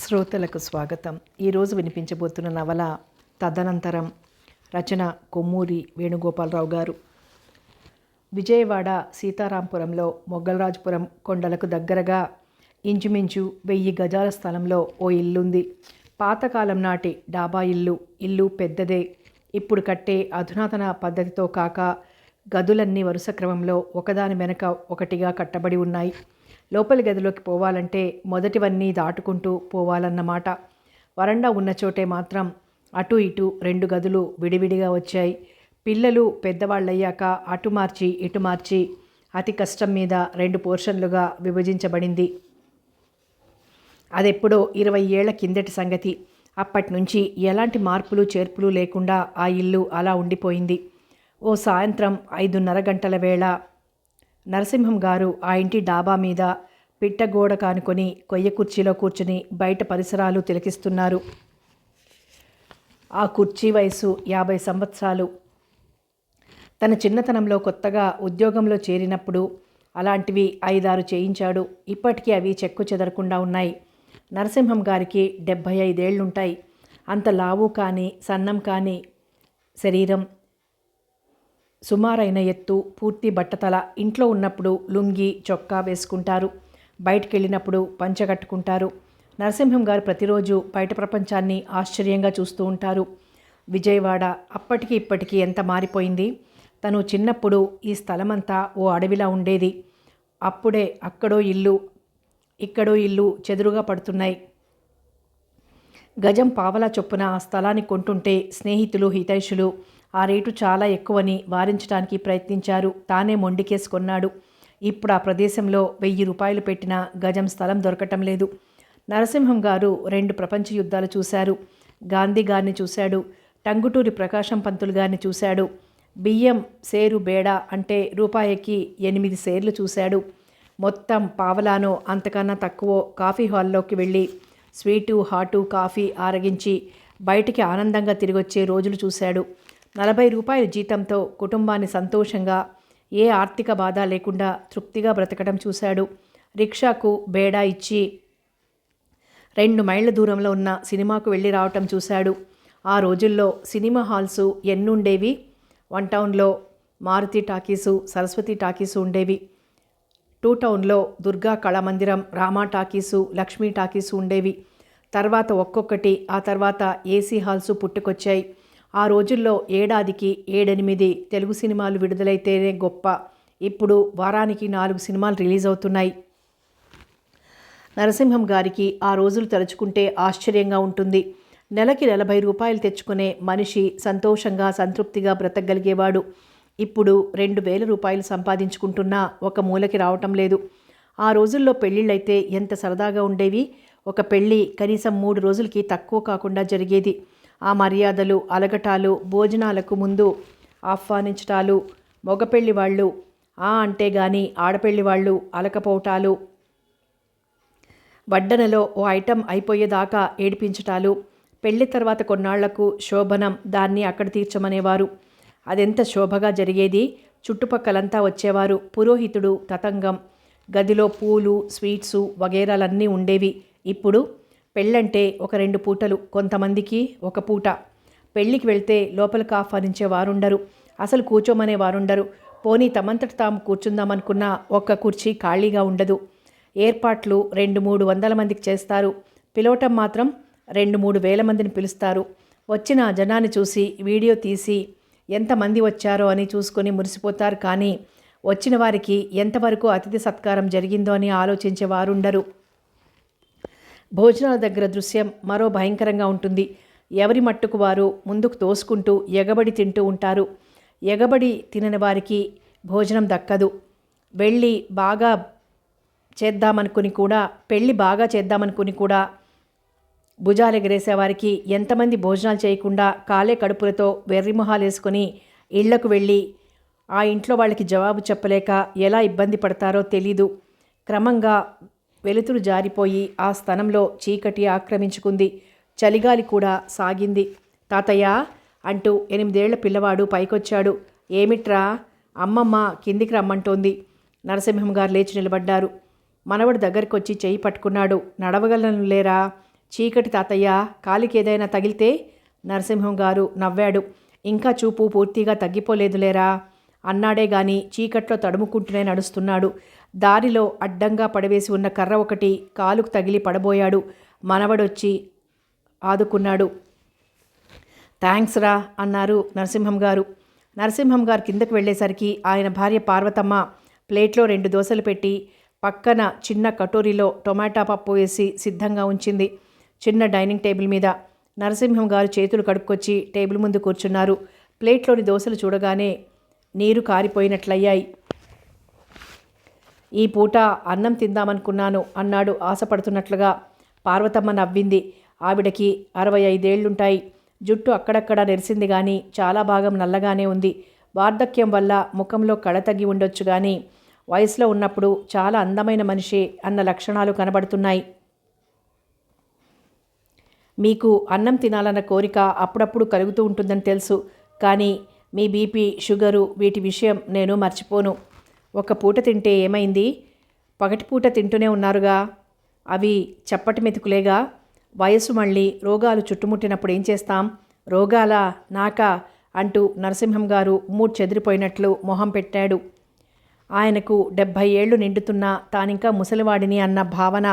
శ్రోతలకు స్వాగతం. ఈరోజు వినిపించబోతున్న నవల తదనంతరం. రచన కొమ్మూరి వేణుగోపాలరావు గారు. విజయవాడ సీతారాంపురంలో మొగల్రాజుపురం కొండలకు దగ్గరగా ఇంచుమించు 1000 గజాల స్థలంలో ఓ ఇల్లుంది. పాతకాలం నాటి డాబా ఇల్లు పెద్దదే. ఇప్పుడు కట్టే అధునాతన పద్ధతితో కాక గదులన్నీ వరుస క్రమంలో ఒకదాని వెనక ఒకటిగా కట్టబడి ఉన్నాయి. లోపలి గదిలోకి పోవాలంటే మొదటివన్నీ దాటుకుంటూ పోవాలన్నమాట. వరండా ఉన్న చోటే మాత్రం అటు ఇటు 2 గదులు విడివిడిగా వచ్చాయి. పిల్లలు పెద్దవాళ్ళయ్యాక అటు మార్చి ఇటు మార్చి అతి కష్టం మీద 2 పోర్షన్లుగా విభజించబడింది. అదెప్పుడో 20 ఏళ్ల కిందటి సంగతి. అప్పటి నుంచి ఎలాంటి మార్పులు చేర్పులు లేకుండా ఆ ఇల్లు అలా ఉండిపోయింది. ఓ సాయంత్రం 5:30 గంటల వేళ నరసింహం గారు ఆ ఇంటి డాబా మీద పిట్టగోడ కానుకొని కొయ్య కుర్చీలో కూర్చుని బయట పరిసరాలు తిలకిస్తున్నారు. ఆ కుర్చీ వయసు 50 సంవత్సరాలు. తన చిన్నతనంలో కొత్తగా ఉద్యోగంలో చేరినప్పుడు అలాంటివి 5-6 చేయించాడు. ఇప్పటికీ అవి చెక్కు చెదరకుండా ఉన్నాయి. నరసింహం గారికి 75 ఏళ్లుంటాయి. అంత లావు కానీ సన్నం కానీ శరీరం, సుమారైన ఎత్తు, పూర్తి బట్టతల. ఇంట్లో ఉన్నప్పుడు లుంగి చొక్కా వేసుకుంటారు, బయటికి వెళ్ళినప్పుడు పంచె కట్టుకుంటారు. నరసింహం గారు ప్రతిరోజు బయట ప్రపంచాన్ని ఆశ్చర్యంగా చూస్తూ ఉంటారు. విజయవాడ అప్పటికి ఇప్పటికీ ఎంత మారిపోయింది. తను చిన్నప్పుడు ఈ స్థలమంతా ఓ అడవిలా ఉండేది. అప్పుడే అక్కడో ఇల్లు ఇక్కడో ఇల్లు చెదురుగా పడుతున్నాయి. గజం పావలా చొప్పున ఆ స్థలాన్ని కొంటుంటే స్నేహితులు హితైషులు ఆ రేటు చాలా ఎక్కువని వారించడానికి ప్రయత్నించారు. తానే మొండికేసుకొన్నాడు. ఇప్పుడు ఆ ప్రదేశంలో 1000 రూపాయలు పెట్టిన గజం స్థలం దొరకటం లేదు. నరసింహం గారు 2 ప్రపంచ యుద్ధాలు చూశారు. గాంధీ గారిని చూశాడు. టంగుటూరి ప్రకాశం పంతులు గారిని చూశాడు. బియ్యం సేరు బేడ అంటే రూపాయికి 8 సేర్లు చూశాడు. మొత్తం పావలానో అంతకన్నా తక్కువ కాఫీ హాల్లోకి వెళ్ళి స్వీటు హాటు కాఫీ ఆరగించి బయటికి ఆనందంగా తిరిగొచ్చే రోజులు చూశాడు. 40 రూపాయల జీతంతో కుటుంబాన్ని సంతోషంగా ఏ ఆర్థిక బాధ లేకుండా తృప్తిగా బ్రతకడం చూశాడు. రిక్షాకు బేడా ఇచ్చి 2 మైళ్ళ దూరంలో ఉన్న సినిమాకు వెళ్ళి రావటం చూశాడు. ఆ రోజుల్లో సినిమా హాల్స్ ఎన్నుండేవి. 1 టౌన్లో మారుతి టాకీసు, సరస్వతి టాకీసు ఉండేవి. 2 టౌన్లో దుర్గా కళామందిరం, రామా టాకీసు, లక్ష్మీ టాకీసు ఉండేవి. తర్వాత ఒక్కొక్కటి, ఆ తర్వాత ఏసీ హాల్స్ పుట్టుకొచ్చాయి. ఆ రోజుల్లో ఏడాదికి 7-8 తెలుగు సినిమాలు విడుదలైతేనే గొప్ప. ఇప్పుడు వారానికి 4 సినిమాలు రిలీజ్ అవుతున్నాయి. నరసింహం గారికి ఆ రోజులు తలుచుకుంటే ఆశ్చర్యంగా ఉంటుంది. నెలకి 40 రూపాయలు తెచ్చుకునే మనిషి సంతోషంగా సంతృప్తిగా బ్రతకగలిగేవాడు. ఇప్పుడు 2000 రూపాయలు సంపాదించుకుంటున్నా ఒక మూలకి రావటం లేదు. ఆ రోజుల్లో పెళ్ళిళ్ళైతే ఎంత సరదాగా ఉండేవి. ఒక పెళ్ళి కనీసం 3 రోజులకి తక్కువ కాకుండా జరిగేది. ఆ మర్యాదలు, అలగటాలు, భోజనాలకు ముందు ఆహ్వానించటాలు, మగపెళ్లి వాళ్ళు అంటే గాని ఆడపెళ్లి వాళ్ళు అలకపోవటాలు, వడ్డనలో ఓ ఐటెం అయిపోయేదాకా ఏడిపించటాలు, పెళ్లి తర్వాత కొన్నాళ్లకు శోభనం, దాన్ని అక్కడ తీర్చమనేవారు. అదెంత శోభగా జరిగేది. చుట్టుపక్కలంతా వచ్చేవారు. పురోహితుడు, తతంగం, గదిలో పూలు, స్వీట్సు వగేరాలన్నీ ఉండేవి. ఇప్పుడు పెళ్ళంటే ఒక 2 పూటలు, కొంతమందికి ఒక పూట. పెళ్ళికి వెళ్తే లోపలికి ఆహ్వానించే వారుండరు, అసలు కూర్చోమనే వారుండరు. పోనీ తమంతట తాము కూర్చుందామనుకున్న ఒక్క కుర్చీ ఖాళీగా ఉండదు. ఏర్పాట్లు 200-300 మందికి చేస్తారు. పిలవటం మాత్రం 2-3 వేల మందిని పిలుస్తారు. వచ్చిన జనాన్ని చూసి వీడియో తీసి ఎంతమంది వచ్చారో అని చూసుకొని మురిసిపోతారు. కానీ వచ్చిన వారికి ఎంతవరకు అతిథి సత్కారం జరిగిందో అని ఆలోచించే వారుండరు. భోజనాల దగ్గర దృశ్యం మరో భయంకరంగా ఉంటుంది. ఎవరి మట్టుకు వారు ముందుకు తోసుకుంటూ ఎగబడి తింటూ ఉంటారు. ఎగబడి తినని వారికి భోజనం దక్కదు. పెళ్ళి బాగా చేద్దామనుకుని కూడా భుజాలెగరేసేవారికి ఎంతమంది భోజనాలు చేయకుండా కాలే కడుపులతో వెర్రిమొహాలేసుకొని ఇళ్లకు వెళ్ళి ఆ ఇంట్లో వాళ్ళకి జవాబు చెప్పలేక ఎలా ఇబ్బంది పడతారో తెలీదు. క్రమంగా వెలుతురు జారిపోయి ఆ స్థలంలో చీకటి ఆక్రమించుకుంది. చలిగాలి కూడా సాగింది. తాతయ్య అంటూ 8 ఏళ్ల పిల్లవాడు పైకొచ్చాడు. ఏమిట్రా? అమ్మమ్మ కిందికి రమ్మంటోంది. నరసింహం గారు లేచి నిలబడ్డారు. మనవడు దగ్గరకొచ్చి చెయ్యి పట్టుకున్నాడు. నడవగలను లేరా? చీకటి తాతయ్య, కాలికి ఏదైనా తగిలితే? నరసింహం గారు నవ్వాడు. ఇంకా చూపు పూర్తిగా తగ్గిపోలేదులేరా అన్నాడే గాని చీకట్లో తడుముకుంటూనే నడుస్తున్నాడు. దారిలో అడ్డంగా పడవేసి ఉన్న కర్ర ఒకటి కాలుకు తగిలి పడబోయాడు. మనవడొచ్చి ఆదుకున్నాడు. థ్యాంక్స్ రా అన్నారు నరసింహం గారు. నరసింహం గారు కిందకు వెళ్ళేసరికి ఆయన భార్య పార్వతమ్మ ప్లేట్లో 2 దోశలు పెట్టి పక్కన చిన్న కటోరీలో టొమాటో పప్పు వేసి సిద్ధంగా ఉంచింది. చిన్న డైనింగ్ టేబుల్ మీద నరసింహం గారు చేతులు కడుక్కొచ్చి టేబుల్ ముందు కూర్చున్నారు. ప్లేట్లోని దోశలు చూడగానే నీరు కారిపోయినట్లయ్యాయి. ఈ పూట అన్నం తిందామనుకున్నాను అన్నాడు ఆశపడుతున్నట్లుగా. పార్వతమ్మ నవ్వింది. ఆవిడకి 65 ఏళ్లుంటాయి. జుట్టు అక్కడక్కడ నెరిసింది కానీ చాలా భాగం నల్లగానే ఉంది. వార్ధక్యం వల్ల ముఖంలో కళ తగ్గి ఉండొచ్చు కానీ వయసులో ఉన్నప్పుడు చాలా అందమైన మనిషి అన్న లక్షణాలు కనబడుతున్నాయి. మీకు అన్నం తినాలన్న కోరిక అప్పుడప్పుడు కలుగుతూ ఉంటుందని తెలుసు, కానీ మీ బీపీ, షుగరు వీటి విషయం నేను మర్చిపోను. ఒక పూట తింటే ఏమైంది? పగటిపూట తింటూనే ఉన్నారుగా. అవి చప్పటి మెతుకులేగా. వయసు మళ్ళీ రోగాలు చుట్టుముట్టినప్పుడు ఏం చేస్తాం? రోగాలా? నాకా అంటూ నరసింహం గారు మూడ్ చెదిరిపోయినట్లు మొహం పెట్టాడు. ఆయనకు 70 ఏళ్లు నిండుతున్నా తానింకా ముసలివాడిని అన్న భావన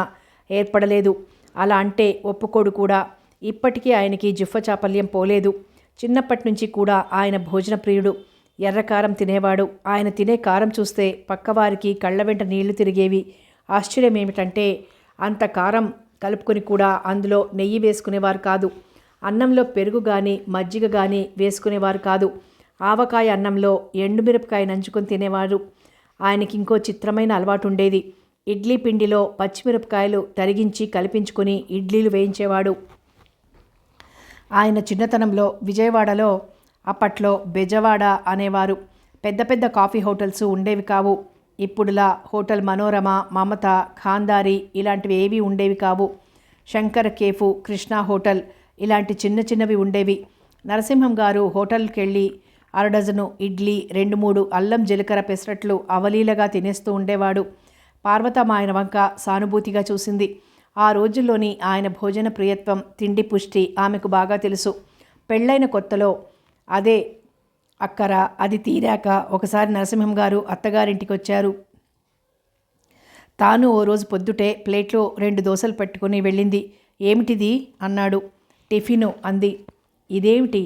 ఏర్పడలేదు. అలా అంటే ఒప్పుకోడు కూడా. ఇప్పటికీ ఆయనకి జిహ్వ చాపల్యం పోలేదు. చిన్నప్పటి నుంచి కూడా ఆయన భోజన ప్రియుడు. ఎర్రకారం తినేవాడు. ఆయన తినే కారం చూస్తే పక్కవారికి కళ్ళ వెంట నీళ్లు తిరిగేవి. ఆశ్చర్యం ఏమిటంటే అంత కారం కలుపుకొని కూడా అందులో నెయ్యి వేసుకునేవారు కాదు. అన్నంలో పెరుగు కానీ మజ్జిగ కానీ వేసుకునేవారు కాదు. ఆవకాయ అన్నంలో ఎండుమిరపకాయ నంచుకొని తినేవారు. ఆయనకి ఇంకో చిత్రమైన అలవాటు ఉండేది. ఇడ్లీ పిండిలో పచ్చిమిరపకాయలు తరిగించి కల్పించుకొని ఇడ్లీలు వేయించేవాడు. ఆయన చిన్నతనంలో విజయవాడలో అప్పట్లో బెజవాడ అనేవారు. పెద్ద పెద్ద కాఫీ హోటల్స్ ఉండేవి కావు. ఇప్పుడులా హోటల్ మనోరమ, మమత, ఖాందారి ఇలాంటివి ఏవీ ఉండేవి కావు. శంకర కేఫు, కృష్ణా హోటల్ ఇలాంటి చిన్న చిన్నవి ఉండేవి. నరసింహం గారు హోటల్కి వెళ్ళి 1/2 డజను ఇడ్లీ, 2-3 అల్లం జీలకర్ర పెసరట్లు అవలీలగా తినేస్తూ ఉండేవాడు. పార్వతమ్మ ఆయన వంక సానుభూతిగా చూసింది. ఆ రోజుల్లోని ఆయన భోజన ప్రియత్వం, తిండి పుష్టి ఆమెకు బాగా తెలుసు. పెళ్ళైన కొత్తలో అదే అక్కర. అది తీరాక ఒకసారి నరసింహం గారు అత్తగారింటికి వచ్చారు. తాను ఓ రోజు పొద్దుటే ప్లేట్లో 2 దోశలు పెట్టుకుని వెళ్ళింది. ఏమిటిది అన్నాడు. టిఫిను అంది. ఇదేమిటి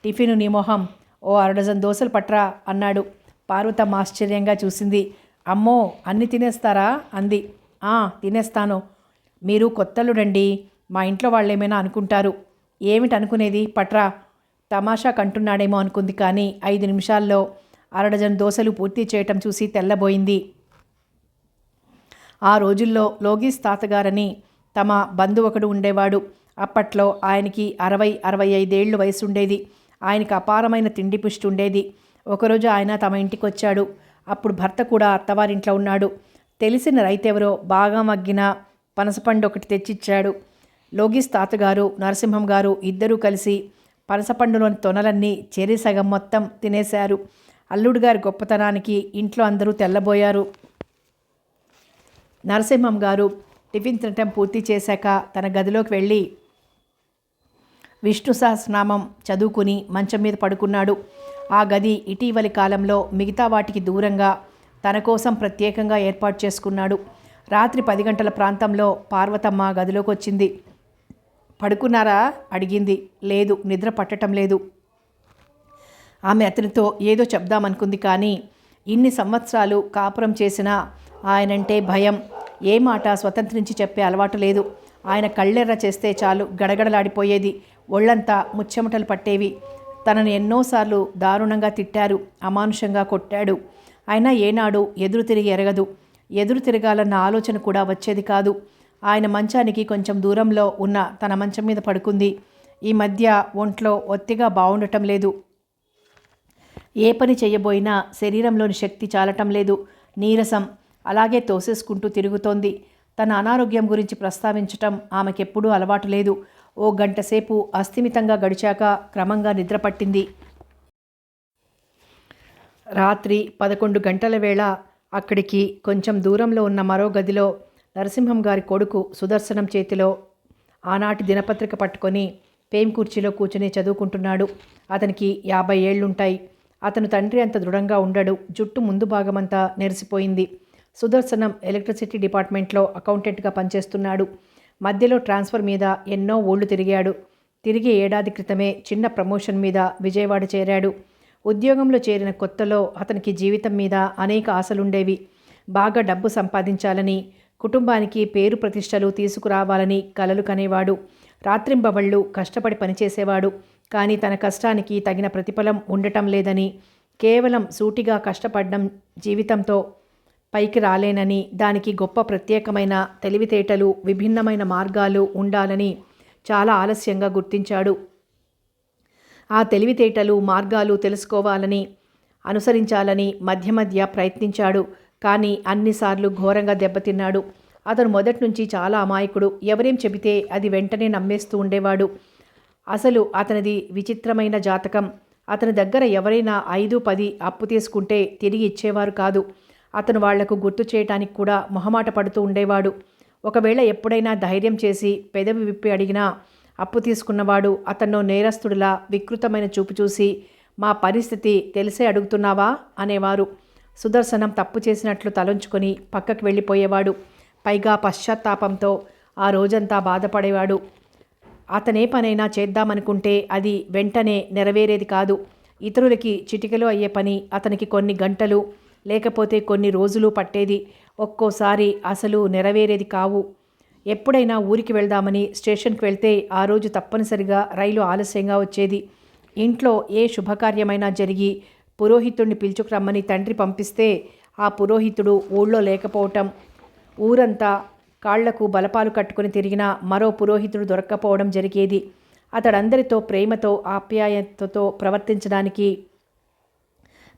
టిఫిను నీ మొహం? ఓ 1/2 డజన్ దోశలు పట్రా అన్నాడు. పార్వతమ్మ ఆశ్చర్యంగా చూసింది. అమ్మో, అన్ని తినేస్తారా అంది. తినేస్తాను. మీరు కొత్తలుడండి, మా ఇంట్లో వాళ్ళు ఏమైనా అనుకుంటారు. ఏమిటి అనుకునేది? పట్రా. తమాషా కంటున్నాడేమో అనుకుంది కానీ 5 నిమిషాల్లో 1/2 డజన్ దోశలు పూర్తి చేయటం చూసి తెల్లబోయింది. ఆ రోజుల్లో లోగీస్ తాతగారని తమ బంధువు ఒకడు ఉండేవాడు. అప్పట్లో ఆయనకి 60-65 ఏళ్ళు వయసు ఉండేది. ఆయనకి అపారమైన తిండి పుష్టి ఉండేది. ఒకరోజు ఆయన తమ ఇంటికి వచ్చాడు. అప్పుడు భర్త కూడా అత్తవారింట్లో ఉన్నాడు. తెలిసిన రైతెవరో బాగా మగ్గిన పనసపండు ఒకటి తెచ్చిచ్చాడు. లోగీస్ తాతగారు, నరసింహం గారు ఇద్దరూ కలిసి పనసపండులోని తొనలన్నీ చెరి సగం మొత్తం తినేశారు. అల్లుడు గారి గొప్పతనానికి ఇంట్లో అందరూ తెల్లబోయారు. నరసింహం గారు టిఫిన్ తినటం పూర్తి చేశాక తన గదిలోకి వెళ్ళి విష్ణు సహస్రనామం చదువుకుని మంచం మీద పడుకున్నాడు. ఆ గది ఇటీవలి కాలంలో మిగతా వాటికి దూరంగా తన కోసం ప్రత్యేకంగా ఏర్పాటు చేసుకున్నాడు. రాత్రి 10 గంటల ప్రాంతంలో పార్వతమ్మ గదిలోకి వచ్చింది. పడుకున్నారా అడిగింది. లేదు, నిద్ర పట్టడం లేదు. ఆమె అతనితో ఏదో చెప్దామనుకుంది కానీ ఇన్ని సంవత్సరాలు కాపురం చేసినా ఆయనంటే భయం. ఏ మాట స్వతంత్రించి చెప్పే అలవాటు లేదు. ఆయన కళ్ళెర్ర చేస్తే చాలు గడగడలాడిపోయేది. ఒళ్ళంతా ముచ్చెమటలు పట్టేవి. తనను ఎన్నోసార్లు దారుణంగా తిట్టారు, అమానుషంగా కొట్టాడు. అయినా ఏనాడు ఎదురు తిరిగి ఎరగదు. ఎదురు తిరగాలన్న ఆలోచన కూడా వచ్చేది కాదు. ఆయన మంచానికి కొంచెం దూరంలో ఉన్న తన మంచం మీద పడుకుంది. ఈ మధ్య ఒంట్లో ఒత్తిగా బాగుండటం లేదు. ఏ పని చేయబోయినా శరీరంలోని శక్తి చాలటం లేదు. నీరసం అలాగే తోసేసుకుంటూ తిరుగుతోంది. తన అనారోగ్యం గురించి ప్రస్తావించటం ఆమెకెప్పుడూ అలవాటు లేదు. ఓ గంట సేపు అస్థిమితంగా గడిచాక క్రమంగా నిద్రపట్టింది. రాత్రి 11 గంటల వేళ అక్కడికి కొంచెం దూరంలో ఉన్న మరో గదిలో నరసింహం గారి కొడుకు సుదర్శనం చేతిలో ఆనాటి దినపత్రిక పట్టుకొని పేం కుర్చీలో కూర్చుని చదువుకుంటున్నాడు. అతనికి 50 ఏళ్లుంటాయి. అతను తండ్రి అంత దృఢంగా ఉండడు. జుట్టు ముందు భాగమంతా నెరిసిపోయింది. సుదర్శనం ఎలక్ట్రిసిటీ డిపార్ట్మెంట్లో అకౌంటెంట్గా పనిచేస్తున్నాడు. మధ్యలో ట్రాన్స్ఫర్ మీద ఎన్నో ఊళ్ళు తిరిగాడు. తిరిగి ఏడాది క్రితమే చిన్న ప్రమోషన్ మీద విజయవాడ చేరాడు. ఉద్యోగంలో చేరిన కొత్తలో అతనికి జీవితం మీద అనేక ఆశలుండేవి. బాగా డబ్బు సంపాదించాలని, కుటుంబానికి పేరు ప్రతిష్టలు తీసుకురావాలని కలలు కనేవాడు. రాత్రింబవళ్ళు కష్టపడి పనిచేసేవాడు. కానీ తన కష్టానికి తగిన ప్రతిఫలం ఉండటం లేదని, కేవలం సూటిగా కష్టపడడం జీవితంతో పైకి రాలేనని, దానికి గొప్ప ప్రత్యేకమైన తెలివితేటలు, విభిన్నమైన మార్గాలు ఉండాలని చాలా ఆలస్యంగా గుర్తించాడు. ఆ తెలివితేటలు, మార్గాలు తెలుసుకోవాలని, అనుసరించాలని మధ్య మధ్య ప్రయత్నించాడు. కానీ అన్నిసార్లు ఘోరంగా దెబ్బతిన్నాడు. అతను మొదటి నుంచి చాలా అమాయకుడు. ఎవరేం చెబితే అది వెంటనే నమ్మేస్తూ ఉండేవాడు. అసలు అతనిది విచిత్రమైన జాతకం. అతని దగ్గర ఎవరైనా 5-10 అప్పు తీసుకుంటే తిరిగి ఇచ్చేవారు కాదు. అతను వాళ్లకు గుర్తు చేయటానికి కూడా మొహమాట పడుతూ ఉండేవాడు. ఒకవేళ ఎప్పుడైనా ధైర్యం చేసి పెదవి విప్పి అడిగినా అప్పు తీసుకున్నవాడు అతన్నో నేరస్తుడిలా వికృతమైన చూపు చూసి, మా పరిస్థితి తెలిసే అడుగుతున్నావా అనేవారు. సుదర్శనం తప్పు చేసినట్లు తలంచుకొని పక్కకు వెళ్ళిపోయేవాడు. పైగా పశ్చాత్తాపంతో ఆ రోజంతా బాధపడేవాడు. అతనే పనైనా చేద్దామనుకుంటే అది వెంటనే నెరవేరేది కాదు. ఇతరులకి చిటికెలో అయ్యే పని అతనికి కొన్ని గంటలు, లేకపోతే కొన్ని రోజులు పట్టేది. ఒక్కోసారి అసలు నెరవేరేది కావు. ఎప్పుడైనా ఊరికి వెళ్దామని స్టేషన్కి వెళ్తే ఆ రోజు తప్పనిసరిగా రైలు ఆలస్యంగా వచ్చేది. ఇంట్లో ఏ శుభకార్యమైనా జరిగి పురోహితుడిని పిలుచుకురమ్మని తండ్రి పంపిస్తే ఆ పురోహితుడు ఊళ్ళో లేకపోవటం, ఊరంతా కాళ్లకు బలపాలు కట్టుకుని తిరిగినా మరో పురోహితుడు దొరక్కపోవడం జరిగేది. అతడందరితో ప్రేమతో, ఆప్యాయతతో ప్రవర్తించడానికి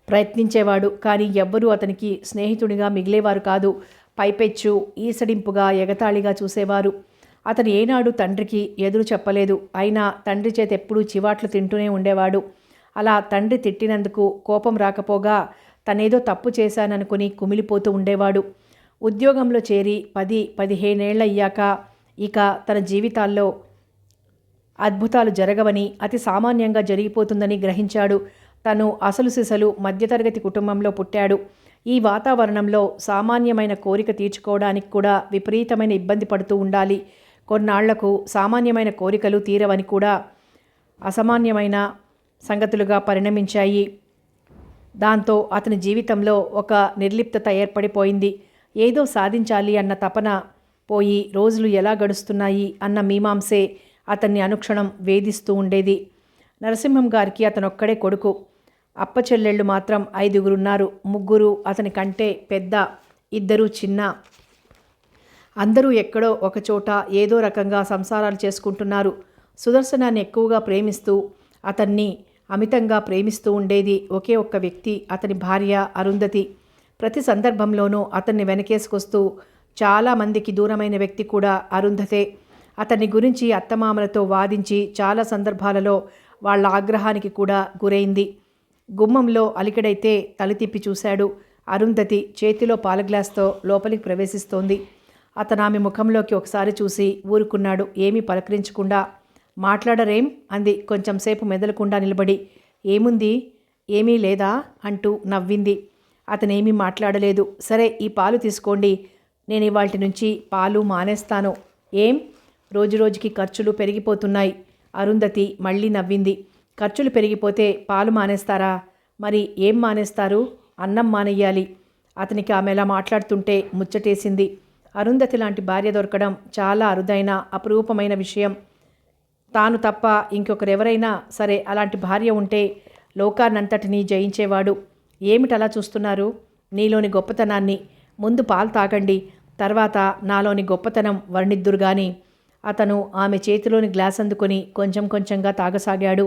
ప్రయత్నించేవాడు. కానీ ఎవ్వరూ అతనికి స్నేహితుడిగా మిగిలేవారు కాదు. పైపెచ్చు ఈసడింపుగా, ఎగతాళిగా చూసేవారు. అతను ఏనాడు తండ్రికి ఎదురు చెప్పలేదు. అయినా తండ్రి చేత ఎప్పుడూ చివాట్లు తింటూనే ఉండేవాడు. అలా తండ్రి తిట్టినందుకు కోపం రాకపోగా తనేదో తప్పు చేశాననుకుని కుమిలిపోతూ ఉండేవాడు. ఉద్యోగంలో చేరి 10-15 ఏళ్ళయ్యాక ఇక తన జీవితాల్లో అద్భుతాలు జరగవని, అతి సామాన్యంగా జరిగిపోతుందని గ్రహించాడు. తను అసలు సిసలు మధ్యతరగతి కుటుంబంలో పుట్టాడు. ఈ వాతావరణంలో సామాన్యమైన కోరిక తీర్చుకోవడానికి కూడా విపరీతమైన ఇబ్బంది పడుతూ ఉండాలి. కొన్నాళ్లకు సామాన్యమైన కోరికలు తీరవని కూడా అసామాన్యమైన సంగతులుగా పరిణమించాయి. దాంతో అతని జీవితంలో ఒక నిర్లిప్తత ఏర్పడిపోయింది. ఏదో సాధించాలి అన్న తపన పోయి రోజులు ఎలా గడుస్తున్నాయి అన్న మీమాంసే అతన్ని అనుక్షణం వేధిస్తూ ఉండేది. నరసింహం గారికి అతనొక్కడే కొడుకు. అప్పచెల్లెళ్ళు మాత్రం 5గురున్నారు. 3 అతని కంటే పెద్ద, 2 చిన్న. అందరూ ఎక్కడో ఒకచోట ఏదో రకంగా సంసారాలు చేసుకుంటున్నారు. సుదర్శనాన్ని ఎక్కువగా ప్రేమిస్తూ, అతన్ని అమితంగా ప్రేమిస్తూ ఉండేది ఒకే ఒక్క వ్యక్తి, అతని భార్య అరుంధతి. ప్రతి సందర్భంలోనూ అతన్ని వెనకేసుకొస్తూ చాలామందికి దూరమైన వ్యక్తి కూడా అరుంధతే. అతన్ని గురించి అత్తమామలతో వాదించి చాలా సందర్భాలలో వాళ్ళ ఆగ్రహానికి కూడా గురైంది. గుమ్మంలో అలికిడైతే తల తిప్పి చూశాడు. అరుంధతి చేతిలో పాల గ్లాస్తో లోపలికి ప్రవేశిస్తోంది. అతను ఆమె ముఖంలోకి ఒకసారి చూసి ఊరుకున్నాడు. ఏమీ పలకరించకుండా. మాట్లాడరేం అంది కొంచెంసేపు మెదలకుండా నిలబడి. ఏముంది, ఏమీ లేదా అంటూ నవ్వింది. అతనేమీ మాట్లాడలేదు. సరే, ఈ పాలు తీసుకోండి. నేను ఇవాల్టి నుంచి పాలు మానేస్తాను. ఏం? రోజురోజుకి ఖర్చులు పెరిగిపోతున్నాయి. అరుంధతి మళ్ళీ నవ్వింది. ఖర్చులు పెరిగిపోతే పాలు మానేస్తారా? మరి ఏం మానేస్తారు? అన్నం మానేయాలి. అతనికి ఆమె ఎలా మాట్లాడుతుంటే ముచ్చటేసింది. అరుంధతి లాంటి భార్య దొరకడం చాలా అరుదైన, అపురూపమైన విషయం. తాను తప్ప ఇంకొకరెవరైనా సరే అలాంటి భార్య ఉంటే లోకాన్నంతటినీ జయించేవాడు. ఏమిటలా చూస్తున్నారు? నీలోని గొప్పతనాన్ని ముందు పాలు తాగండి, తర్వాత నాలోని గొప్పతనం వర్ణిద్దురు గాని. అతను ఆమె చేతిలోని గ్లాస్ అందుకొని కొంచెం కొంచెంగా తాగసాగాడు.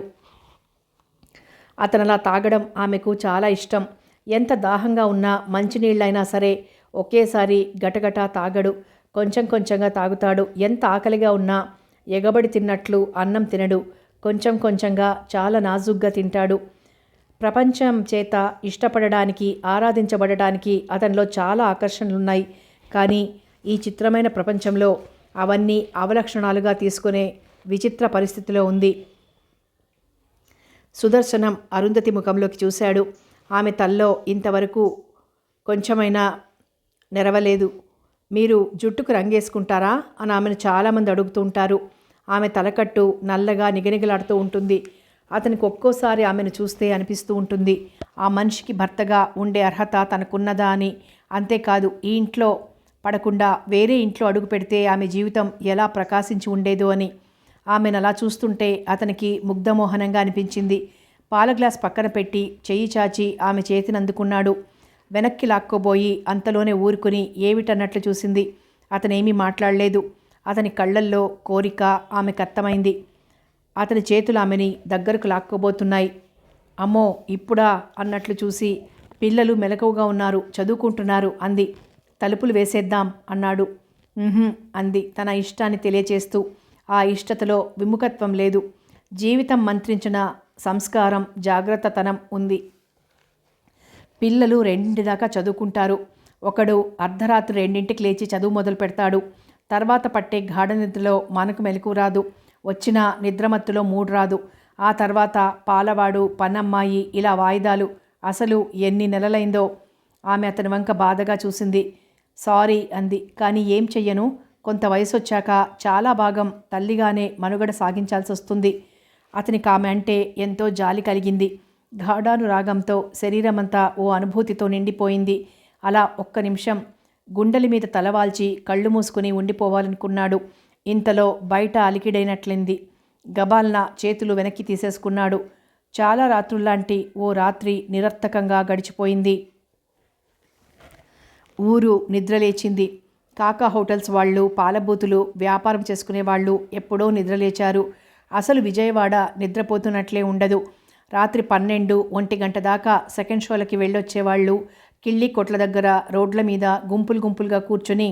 అతనలా తాగడం ఆమెకు చాలా ఇష్టం. ఎంత దాహంగా ఉన్నా మంచినీళ్ళైనా సరే ఒకేసారి గటగటా తాగడు. కొంచెం కొంచెంగా తాగుతాడు. ఎంత ఆకలిగా ఉన్నా ఎగబడి తిన్నట్లు అన్నం తినడు. కొంచెం కొంచెంగా చాలా నాజుగ్గా తింటాడు. ప్రపంచం చేత ఇష్టపడడానికి, ఆరాధించబడడానికి అతనిలో చాలా ఆకర్షణలున్నాయి. కానీ ఈ చిత్రమైన ప్రపంచంలో అవన్నీ అవలక్షణాలుగా తీసుకునే విచిత్ర పరిస్థితిలో ఉంది. సుదర్శనం అరుంధతి ముఖంలోకి చూశాడు. ఆమె తల్లో ఇంతవరకు కొంచెమైనా నెరవలేదు. మీరు జుట్టుకు రంగేసుకుంటారా అని ఆమెను చాలామంది అడుగుతూ ఉంటారు. ఆమె తలకట్టు నల్లగా నిగనిగలాడుతూ ఉంటుంది. అతనికి ఒక్కోసారి ఆమెను చూస్తే అనిపిస్తూ ఉంటుంది, ఆ మనిషికి భర్తగా ఉండే అర్హత తనకున్నదా అని. అంతేకాదు, ఈ ఇంట్లో పడకుండా వేరే ఇంట్లో అడుగు పెడితే ఆమె జీవితం ఎలా ప్రకాశించి ఉండేదో అని. ఆమెను అలా చూస్తుంటే అతనికి ముగ్ధమోహనంగా అనిపించింది. పాల గ్లాస్ పక్కన పెట్టి చెయ్యి చాచి ఆమె చేతిని అందుకున్నాడు. వెనక్కి లాక్కోబోయి అంతలోనే ఊరుకుని ఏమిటన్నట్లు చూసింది. అతనేమీ మాట్లాడలేదు. అతని కళ్ళల్లో కోరిక ఆమెకు అర్థమైంది. అతని చేతులు ఆమెని దగ్గరకు లాక్కోబోతున్నాయి. అమ్మో ఇప్పుడా అన్నట్లు చూసి, పిల్లలు మెలకువగా ఉన్నారు, చదువుకుంటున్నారు అంది. తలుపులు వేసేద్దాం అన్నాడు. అంది తన ఇష్టాన్ని తెలియచేస్తూ. ఆ ఇష్టతలో విముఖత్వం లేదు. జీవితం మంత్రించిన సంస్కారం, జాగ్రత్తతనం ఉంది. పిల్లలు 2 దాకా చదువుకుంటారు. ఒకడు అర్ధరాత్రి 2ంటికి లేచి చదువు మొదలు పెడతాడు. తర్వాత పట్టే గాఢ నిద్రలో మనకు మెలకు రాదు. వచ్చిన నిద్రమత్తులో మూడు రాదు. ఆ తర్వాత పాలవాడు, పనమ్మాయి, ఇలా వాయిదాలు. అసలు ఎన్ని నెలలైందో. ఆమె అతని వంక బాధగా చూసింది. సారీ అంది. కానీ ఏం చెయ్యను, కొంత వయసు వచ్చాక చాలా భాగం తల్లిగానే మనుగడ సాగించాల్సి వస్తుంది. అతనికి ఆమె అంటే ఎంతో జాలి కలిగింది. గాఢానురాగంతో శరీరమంతా ఓ అనుభూతితో నిండిపోయింది. అలా ఒక్క నిమిషం గుండెల మీద తలవాల్చి కళ్ళు మూసుకుని ఉండిపోవాలనుకున్నాడు. ఇంతలో బయట అలికిడైనట్లింది. గబాల్న చేతులు వెనక్కి తీసేసుకున్నాడు. చాలా రాత్రుల్లాంటి ఓ రాత్రి నిరర్థకంగా గడిచిపోయింది. ఊరు నిద్రలేచింది. కాకా హోటల్స్ వాళ్ళు, పాలబూతులు వ్యాపారం చేసుకునేవాళ్ళు ఎప్పుడో నిద్రలేచారు. అసలు విజయవాడ నిద్రపోతున్నట్లే ఉండదు. రాత్రి 12, 1 గంట దాకా సెకండ్ షోలకి వెళ్ళొచ్చేవాళ్ళు కిళ్ళి కొట్ల దగ్గర రోడ్ల మీద గుంపులు గుంపులుగా కూర్చొని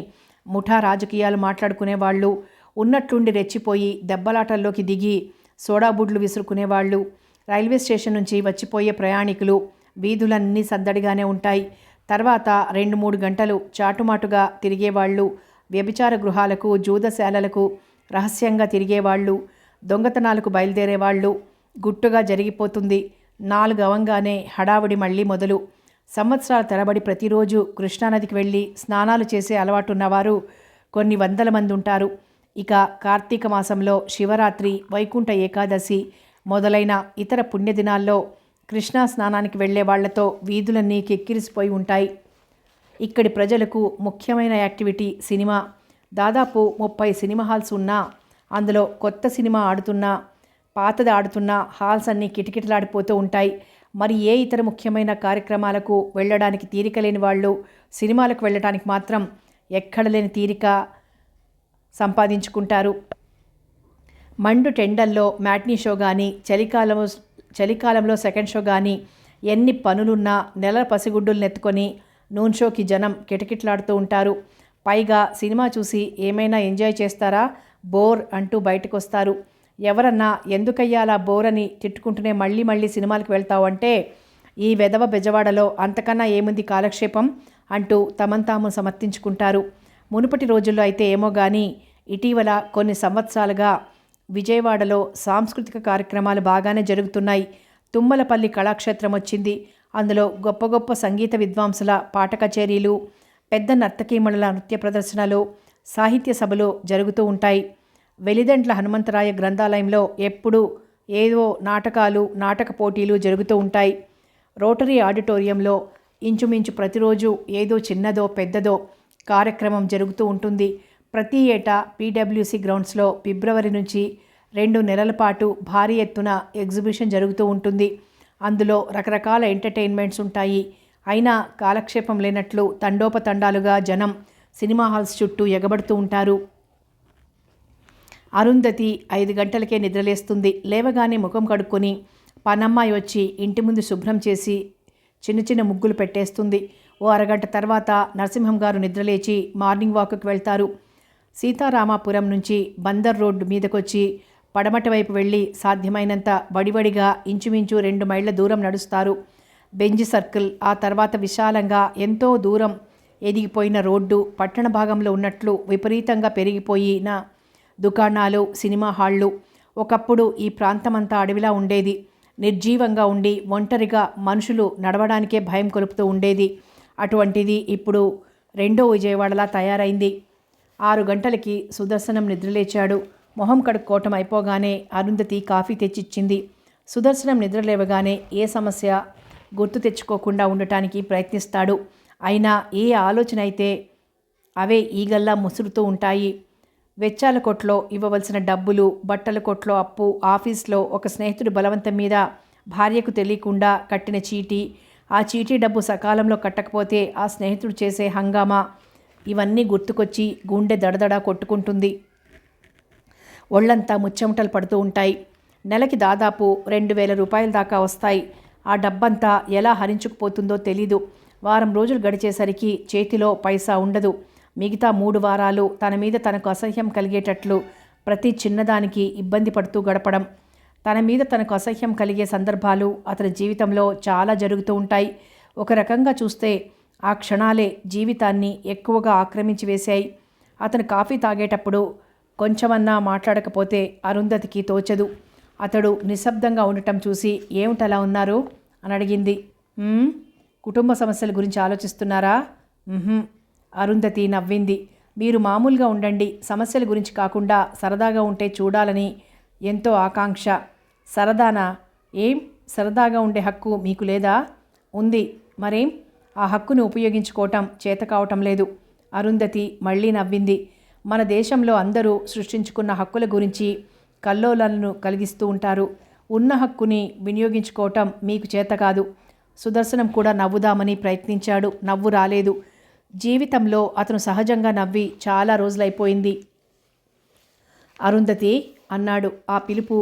ముఠా రాజకీయాలు మాట్లాడుకునేవాళ్ళు, ఉన్నట్లుండి రెచ్చిపోయి దెబ్బలాటల్లోకి దిగి సోడాబుడ్లు విసురుకునేవాళ్ళు. రైల్వే స్టేషన్ నుంచి వచ్చిపోయే ప్రయాణికులు, వీధులన్నీ సద్దడిగానే ఉంటాయి. తర్వాత 2-3 గంటలు చాటుమాటుగా తిరిగేవాళ్ళు. వ్యభిచార గృహాలకు, జూదశాలలకు రహస్యంగా తిరిగేవాళ్ళు, దొంగతనాలకు బయలుదేరేవాళ్ళు. గుట్టుగా జరిగిపోతుంది. 4 అవంగానే హడావుడి మళ్ళీ మొదలు. సంవత్సరాల తరబడి ప్రతిరోజు కృష్ణానదికి వెళ్ళి స్నానాలు చేసే అలవాటున్నవారు కొన్ని వందల మంది ఉంటారు. ఇక కార్తీక మాసంలో శివరాత్రి, వైకుంఠ ఏకాదశి మొదలైన ఇతర పుణ్యదినాల్లో కృష్ణా స్నానానికి వెళ్లే వాళ్లతో వీధులన్నీ కెక్కిరిసిపోయి ఉంటాయి. ఇక్కడి ప్రజలకు ముఖ్యమైన యాక్టివిటీ సినిమా. దాదాపు 30 సినిమా హాల్స్ ఉన్నా, అందులో కొత్త సినిమా ఆడుతున్నా, పాతది ఆడుతున్నా హాల్స్ అన్నీ కిటకిటలాడిపోతూ ఉంటాయి. మరి ఏ ఇతర ముఖ్యమైన కార్యక్రమాలకు వెళ్ళడానికి తీరిక లేని వాళ్ళు సినిమాలకు వెళ్ళడానికి మాత్రం ఎక్కడలేని తీరిక సంపాదించుకుంటారు. మండు టెండల్లో మ్యాట్నీ షో కానీ, చలికాలంలో సెకండ్ షో కానీ, ఎన్ని పనులున్నా నెల పసిగుడ్డులు నెత్తుకొని నూన్ షోకి జనం కిటకిటలాడుతూ ఉంటారు. పైగా సినిమా చూసి ఏమైనా ఎంజాయ్ చేస్తారా, బోర్ అంటూ బయటకు వస్తారు. ఎవరన్నా ఎందుకయ్యా అలా బోర్ అని తిట్టుకుంటూనే మళ్ళీ మళ్ళీ సినిమాలకు వెళ్తావు అంటే, ఈ వెధవ బెజవాడలో అంతకన్నా ఏముంది కాలక్షేపం అంటూ తమను తాము సమర్థించుకుంటారు. మునుపటి రోజుల్లో అయితే ఏమో కానీ, ఇటీవల కొన్ని సంవత్సరాలుగా విజయవాడలో సాంస్కృతిక కార్యక్రమాలు బాగానే జరుగుతున్నాయి. తుమ్మలపల్లి కళాక్షేత్రం వచ్చింది. అందులో గొప్ప గొప్ప సంగీత విద్వాంసుల పాట కచేరీలు, పెద్ద నర్తకీమణుల నృత్య ప్రదర్శనలు, సాహిత్య సభలు జరుగుతూ ఉంటాయి. వెలిదండ్ల హనుమంతరాయ గ్రంథాలయంలో ఎప్పుడూ ఏదో నాటకాలు, నాటక పోటీలు జరుగుతూ ఉంటాయి. రోటరీ ఆడిటోరియంలో ఇంచుమించు ప్రతిరోజు ఏదో చిన్నదో పెద్దదో కార్యక్రమం జరుగుతూ ఉంటుంది. ప్రతి ఏటా పీడబ్ల్యూసీ గ్రౌండ్స్లో ఫిబ్రవరి నుంచి 2 నెలల పాటు భారీ ఎత్తున ఎగ్జిబిషన్ జరుగుతూ ఉంటుంది. అందులో రకరకాల ఎంటర్టైన్మెంట్స్ ఉంటాయి. అయినా కాలక్షేపం లేనట్లు తండోపతండాలుగా జనం సినిమా హాల్స్ చుట్టూ ఎగబడుతూ ఉంటారు. అరుంధతి 5 గంటలకే నిద్రలేస్తుంది. లేవగానే ముఖం కడుక్కొని పనమ్మాయి వచ్చి ఇంటి ముందు శుభ్రం చేసి చిన్న చిన్న ముగ్గులు పెట్టేస్తుంది. ఓ అరగంట తర్వాత నరసింహం గారు నిద్రలేచి మార్నింగ్ వాక్కి వెళ్తారు. సీతారామాపురం నుంచి బందర్ రోడ్డు మీదకొచ్చి పడమటి వైపు వెళ్ళి సాధ్యమైనంత వడివడిగా ఇంచుమించు 2 మైళ్ళ దూరం నడుస్తారు. బెంజ్ సర్కిల్, ఆ తర్వాత విశాలంగా ఎంతో దూరం ఎదిగిపోయిన రోడ్డు, పట్టణ భాగంలో ఉన్నట్లు విపరీతంగా పెరిగిపోయిన దుకాణాలు, సినిమా హాళ్ళు. ఒకప్పుడు ఈ ప్రాంతమంతా అడవిలా ఉండేది. నిర్జీవంగా ఉండి ఒంటరిగా మనుషులు నడవడానికే భయం కొలుపుతూ ఉండేది. అటువంటిది ఇప్పుడు రెండో విజయవాడలా తయారైంది. 6 గంటలకి సుదర్శనం నిద్రలేచాడు. మొహం కడుక్కోవటం అయిపోగానే అరుంధతి కాఫీ తెచ్చిచ్చింది. సుదర్శనం నిద్రలేవగానే ఏ సమస్య గుర్తు తెచ్చుకోకుండా ఉండటానికి ప్రయత్నిస్తాడు. అయినా ఏ ఆలోచన అయితే అవే ఈగల్లా ముసురుతూ ఉంటాయి. వెచ్చాల కొట్లో ఇవ్వవలసిన డబ్బులు, బట్టల కొట్లో అప్పు, ఆఫీస్లో ఒక స్నేహితుడి బలవంతం మీద భార్యకు తెలియకుండా కట్టిన చీటీ, ఆ చీటీ డబ్బు సకాలంలో కట్టకపోతే ఆ స్నేహితుడు చేసే హంగామా, ఇవన్నీ గుర్తుకొచ్చి గుండె దడదడా కొట్టుకుంటుంది. ఒళ్ళంతా ముచ్చెమటలు పడుతూ ఉంటాయి. నెలకి దాదాపు 2,000 రూపాయల దాకా వస్తాయి. ఆ డబ్బంతా ఎలా హరించుకుపోతుందో తెలీదు. వారం రోజులు గడిచేసరికి చేతిలో పైసా ఉండదు. మిగతా 3 వారాలు తన మీద తనకు అసహ్యం కలిగేటట్లు ప్రతి చిన్నదానికి ఇబ్బంది పడుతూ గడపడం. తన మీద తనకు అసహ్యం కలిగే సందర్భాలు అతని జీవితంలో చాలా జరుగుతూ ఉంటాయి. ఒక రకంగా చూస్తే ఆ క్షణాలే జీవితాన్ని ఎక్కువగా ఆక్రమించి వేశాయి. అతను కాఫీ తాగేటప్పుడు కొంచెమన్నా మాట్లాడకపోతే అరుంధతికి తోచదు. అతడు నిశ్శబ్దంగా ఉండటం చూసి ఏమిటలా ఉన్నారు అని అడిగింది. కుటుంబ సమస్యల గురించి ఆలోచిస్తున్నారా? అరుంధతి నవ్వింది. మీరు మామూలుగా ఉండండి, సమస్యల గురించి కాకుండా సరదాగా ఉంటే చూడాలని ఎంతో ఆకాంక్ష. సరదానా? ఏం సరదాగా ఉండే హక్కు మీకు లేదా? ఉంది. మరేం? ఆ హక్కుని ఉపయోగించుకోవటం చేత కావటం లేదు. అరుంధతి మళ్ళీ నవ్వింది. మన దేశంలో అందరూ సృష్టించుకున్న హక్కుల గురించి కల్లోలాలను కలిగిస్తూ ఉంటారు. ఉన్న హక్కుని వినియోగించుకోవటం మీకు చేత కాదు. సుదర్శనం కూడా నవ్వుదామని ప్రయత్నించాడు. నవ్వు రాలేదు. జీవితంలో అతను సహజంగా నవ్వి చాలా రోజులైపోయింది. అరుంధతి అన్నాడు. ఆ పిలుపు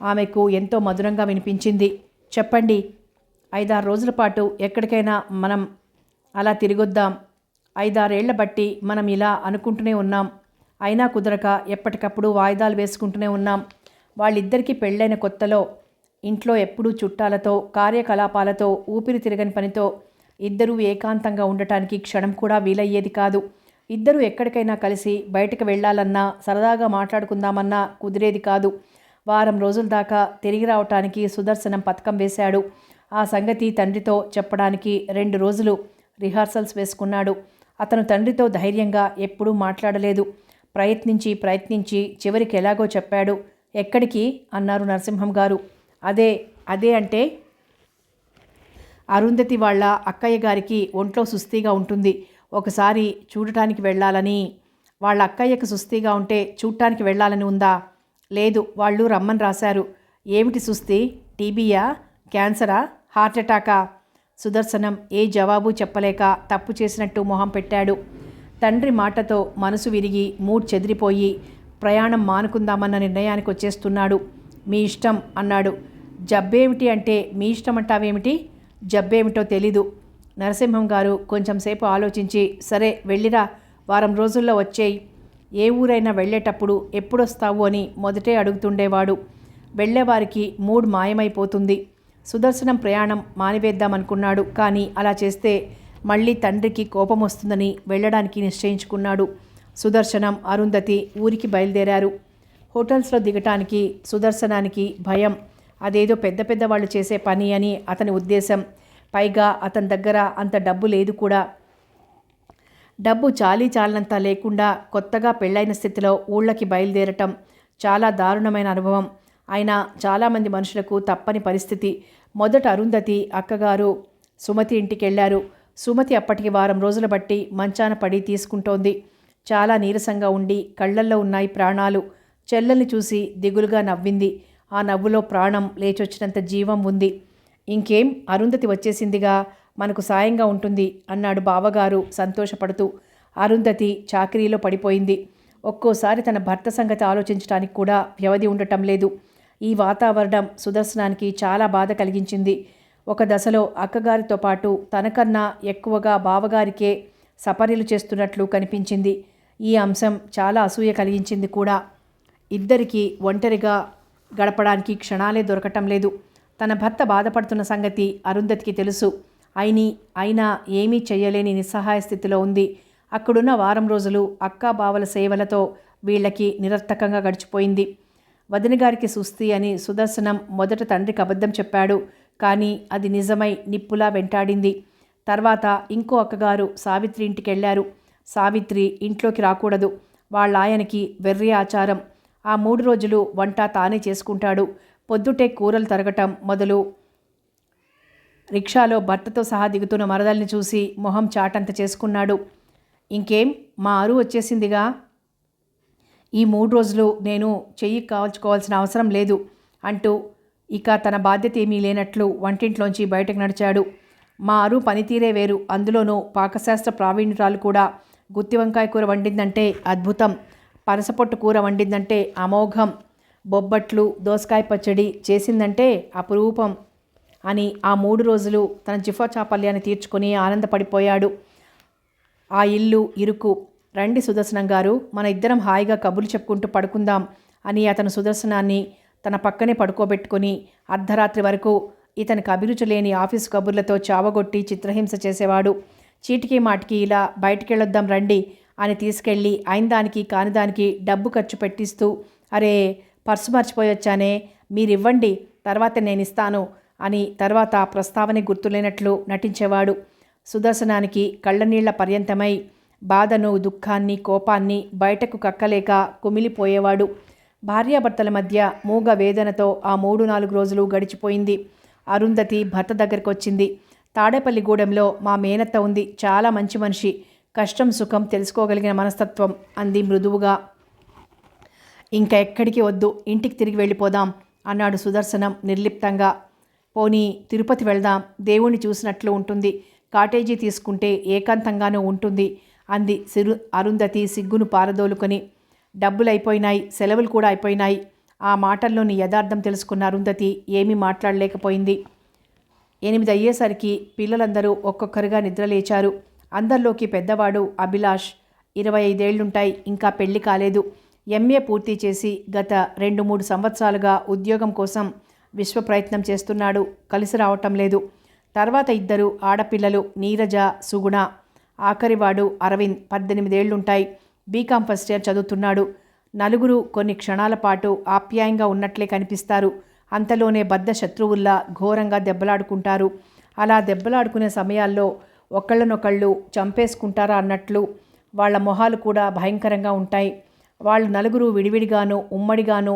ఆమెకు ఎంతో మధురంగా వినిపించింది. చెప్పండి. 5-6 రోజుల పాటు ఎక్కడికైనా మనం అలా తిరిగొద్దాం. 5-6 ఏళ్ల బట్టి మనం ఇలా అనుకుంటూనే ఉన్నాం. అయినా కుదరక ఎప్పటికప్పుడు వాయిదాలు వేసుకుంటూనే ఉన్నాం. వాళ్ళిద్దరికీ పెళ్ళైన కొత్తలో ఇంట్లో ఎప్పుడూ చుట్టాలతో, కార్యకలాపాలతో, ఊపిరి తిరగని పనితో ఇద్దరూ ఏకాంతంగా ఉండటానికి క్షణం కూడా వీలయ్యేది కాదు. ఇద్దరూ ఎక్కడికైనా కలిసి బయటకు వెళ్ళాలన్నా, సరదాగా మాట్లాడుకుందామన్నా కుదిరేది కాదు. వారం రోజుల దాకా తిరిగి రావటానికి సుదర్శనం పథకం వేశాడు. ఆ సంగతి తండ్రితో చెప్పడానికి 2 రోజులు రిహార్సల్స్ వేసుకున్నాడు. అతను తండ్రితో ధైర్యంగా ఎప్పుడూ మాట్లాడలేదు. ప్రయత్నించి చివరికి ఎలాగో చెప్పాడు. ఎక్కడికి అన్నారు నరసింహం గారు. అదే అంటే అరుంధతి వాళ్ళ అక్కయ్య గారికి ఒంట్లో సుస్తీగా ఉంటుంది. ఒకసారి చూడటానికి వెళ్ళాలని. వాళ్ళ అక్కయ్యకు సుస్తీగా ఉంటే చూడటానికి వెళ్ళాలని ఉందా? లేదు, వాళ్ళు రమ్మని రాశారు. ఏమిటి సుస్తీ? టీబీయా? క్యాన్సరా? హార్ట్ అటాకా? సుదర్శనం ఏ జవాబు చెప్పలేక తప్పు చేసినట్టు మొహం పెట్టాడు. తండ్రి మాటతో మనసు విరిగి మూడ్ చెదిరిపోయి ప్రయాణం మానుకుందామన్న నిర్ణయానికి వచ్చేస్తున్నాడు. మీ ఇష్టం అన్నాడు. జబ్బేమిటి అంటే మీ ఇష్టం అంటావేమిటి? జబ్బేమిటో తెలీదు. నరసింహం గారు కొంచెంసేపు ఆలోచించి, సరే వెళ్ళిరా, వారం రోజుల్లో వచ్చేయి. ఏ ఊరైనా వెళ్ళేటప్పుడు ఎప్పుడొస్తావు అని మొదటే అడుగుతుండేవాడు. వెళ్ళేవారికి మూడ్ మాయమైపోతుంది. సుదర్శనం ప్రయాణం మానివేద్దామనుకున్నాడు. కానీ అలా చేస్తే మళ్ళీ తండ్రికి కోపం వస్తుందని వెళ్ళడానికి నిశ్చయించుకున్నాడు. సుదర్శనం, అరుంధతి ఊరికి బయలుదేరారు. హోటల్స్లో దిగటానికి సుదర్శనానికి భయం. అదేదో పెద్ద వాళ్ళు చేసే పని అని అతని ఉద్దేశం. పైగా అతని దగ్గర అంత డబ్బు లేదు కూడా. డబ్బు చాలినంత లేకుండా కొత్తగా పెళ్ళైన స్థితిలో ఊళ్ళకి బయలుదేరటం చాలా దారుణమైన అనుభవం. అయినా చాలామంది మనుషులకు తప్పని పరిస్థితి. మొదట అరుంధతి అక్కగారు సుమతి ఇంటికి వెళ్ళారు. సుమతి అప్పటికి వారం రోజుల బట్టి మంచాన పడి తీసుకుంటోంది. చాలా నీరసంగా ఉండి కళ్ళల్లో ఉన్నాయి ప్రాణాలు. చెల్లెల్ని చూసి దిగులుగా నవ్వింది. ఆ నవ్వులో ప్రాణం లేచొచ్చినంత జీవం ఉంది. ఇంకేం, అరుంధతి వచ్చేసిందిగా, మనకు సాయంగా ఉంటుంది అన్నాడు బావగారు సంతోషపడుతూ. అరుంధతి చాకరీలో పడిపోయింది. ఒక్కోసారి తన భర్త సంగతి ఆలోచించడానికి కూడా వ్యవధి ఉండటం లేదు. ఈ వాతావరణం సుదర్శనానికి చాలా బాధ కలిగించింది. ఒక దశలో అక్కగారితో పాటు తనకన్నా ఎక్కువగా బావగారికే సపర్యలు చేస్తున్నట్లు కనిపించింది. ఈ అంశం చాలా అసూయ కలిగించింది కూడా. ఇద్దరికీ ఒంటరిగా గడపడానికి క్షణాలే దొరకటం లేదు. తన భర్త బాధపడుతున్న సంగతి అరుంధతికి తెలుసు. అయినా ఏమీ చెయ్యలేని నిస్సహాయ స్థితిలో ఉంది. అక్కడున్న వారం రోజులు అక్కా బావల సేవలతో వీళ్ళకి నిరర్థకంగా గడిచిపోయింది. వదిన గారికి సుస్థి అని సుదర్శనం మొదట తండ్రికి అబద్ధం చెప్పాడు. కానీ అది నిజమై నిప్పులా వెంటాడింది. తర్వాత ఇంకో అక్కగారు సావిత్రి ఇంటికెళ్లారు. సావిత్రి ఇంట్లోకి రాకూడదు. వాళ్ళాయనకి వెర్రి ఆచారం. ఆ 3 రోజులు వంట తానే చేసుకుంటాడు. పొద్దుటే కూరలు తరగటం మొదలు. రిక్షాలో భర్తతో సహా దిగుతున్న మరదల్ని చూసి మొహం చాటంత చేసుకున్నాడు. ఇంకేం మా అరు వచ్చేసిందిగా, ఈ 3 రోజులు నేను చెయ్యి కాల్చుకోవాల్సిన అవసరం లేదు అంటూ ఇక తన బాధ్యత ఏమీ లేనట్లు వంటింట్లోంచి బయటకు నడిచాడు. మా అరు పనితీరే వేరు. అందులోనూ పాకశాస్త్ర ప్రావీణ్యురాలు కూడా. గుత్తి వంకాయ కూర వండిందంటే అద్భుతం, పనసపొట్టు కూర వండిందంటే అమోఘం, బొబ్బట్లు దోసకాయ పచ్చడి చేసిందంటే అపురూపం అని ఆ 3 రోజులు తన జిఫా చాపల్యాన్ని తీర్చుకొని ఆనందపడిపోయాడు. ఆ ఇల్లు ఇరుకు. రండి సుదర్శనం గారు, మన ఇద్దరం హాయిగా కబుర్లు చెప్పుకుంటూ పడుకుందాం అని అతను సుదర్శనాన్ని తన పక్కనే పడుకోబెట్టుకుని అర్ధరాత్రి వరకు ఇతనికి అభిరుచి లేని ఆఫీసు కబుర్లతో చావగొట్టి చిత్రహింస చేసేవాడు. చీటికి మాటికి ఇలా బయటికెళ్ళొద్దాం రండి అని తీసుకెళ్ళి అయినదానికి కానిదానికి డబ్బు ఖర్చు పెట్టిస్తూ, అరే పర్సు మర్చిపోయొచ్చానే, మీరివ్వండి తర్వాత నేను ఇస్తాను అని తర్వాత ప్రస్తావనే గుర్తులేనట్లు నటించేవాడు. సుదర్శనానికి కళ్ళనీళ్ల పర్యంతమై బాధను, దుఃఖాన్ని, కోపాన్ని బయటకు కక్కలేక కుమిలిపోయేవాడు. భార్యాభర్తల మధ్య మూగ వేదనతో ఆ 3-4 రోజులు గడిచిపోయింది. అరుంధతి భర్త దగ్గరకు వచ్చింది. తాడేపల్లిగూడెంలో మా మేనత్త ఉంది, చాలా మంచి మనిషి, కష్టం సుఖం తెలుసుకోగలిగిన మనస్తత్వం అంది మృదువుగా. ఇంకా ఎక్కడికి వద్దు, ఇంటికి తిరిగి వెళ్ళిపోదాం అన్నాడు సుదర్శనం నిర్లిప్తంగా. పోనీ తిరుపతి వెళ్దాం, దేవుణ్ణి చూసినట్లు ఉంటుంది, కాటేజీ తీసుకుంటే ఏకాంతంగానూ ఉంటుంది అంది అరుంధతి సిగ్గును పారదోలుకొని. డబ్బులు అయిపోయినాయి, సెలవులు కూడా అయిపోయినాయి. ఆ మాటల్లోని యథార్థం తెలుసుకున్న అరుంధతి ఏమీ మాట్లాడలేకపోయింది. 8 అయ్యేసరికి పిల్లలందరూ ఒక్కొక్కరుగా నిద్రలేచారు. అందరిలోకి పెద్దవాడు అభిలాష్. 25 ఏళ్లుంటాయి, ఇంకా పెళ్లి కాలేదు. ఎంఏ పూర్తి చేసి గత 2-3 సంవత్సరాలుగా ఉద్యోగం కోసం విశ్వ ప్రయత్నం చేస్తున్నాడు. కలిసి రావటం లేదు. తర్వాత 2 ఆడపిల్లలు, నీరజ, సుగుణ. ఆఖరివాడు అరవింద్, 18 ఏళ్లుంటాయి, బీకాం ఫస్ట్ ఇయర్ చదువుతున్నాడు. నలుగురు కొన్ని క్షణాల పాటు ఆప్యాయంగా ఉన్నట్లే కనిపిస్తారు. అంతలోనే బద్ధ శత్రువుల్లా ఘోరంగా దెబ్బలాడుకుంటారు. అలా దెబ్బలాడుకునే సమయాల్లో ఒకళ్ళనొకళ్ళు చంపేసుకుంటారా అన్నట్లు వాళ్ళ మొహాలు కూడా భయంకరంగా ఉంటాయి. వాళ్ళు నలుగురు విడివిడిగాను ఉమ్మడిగాను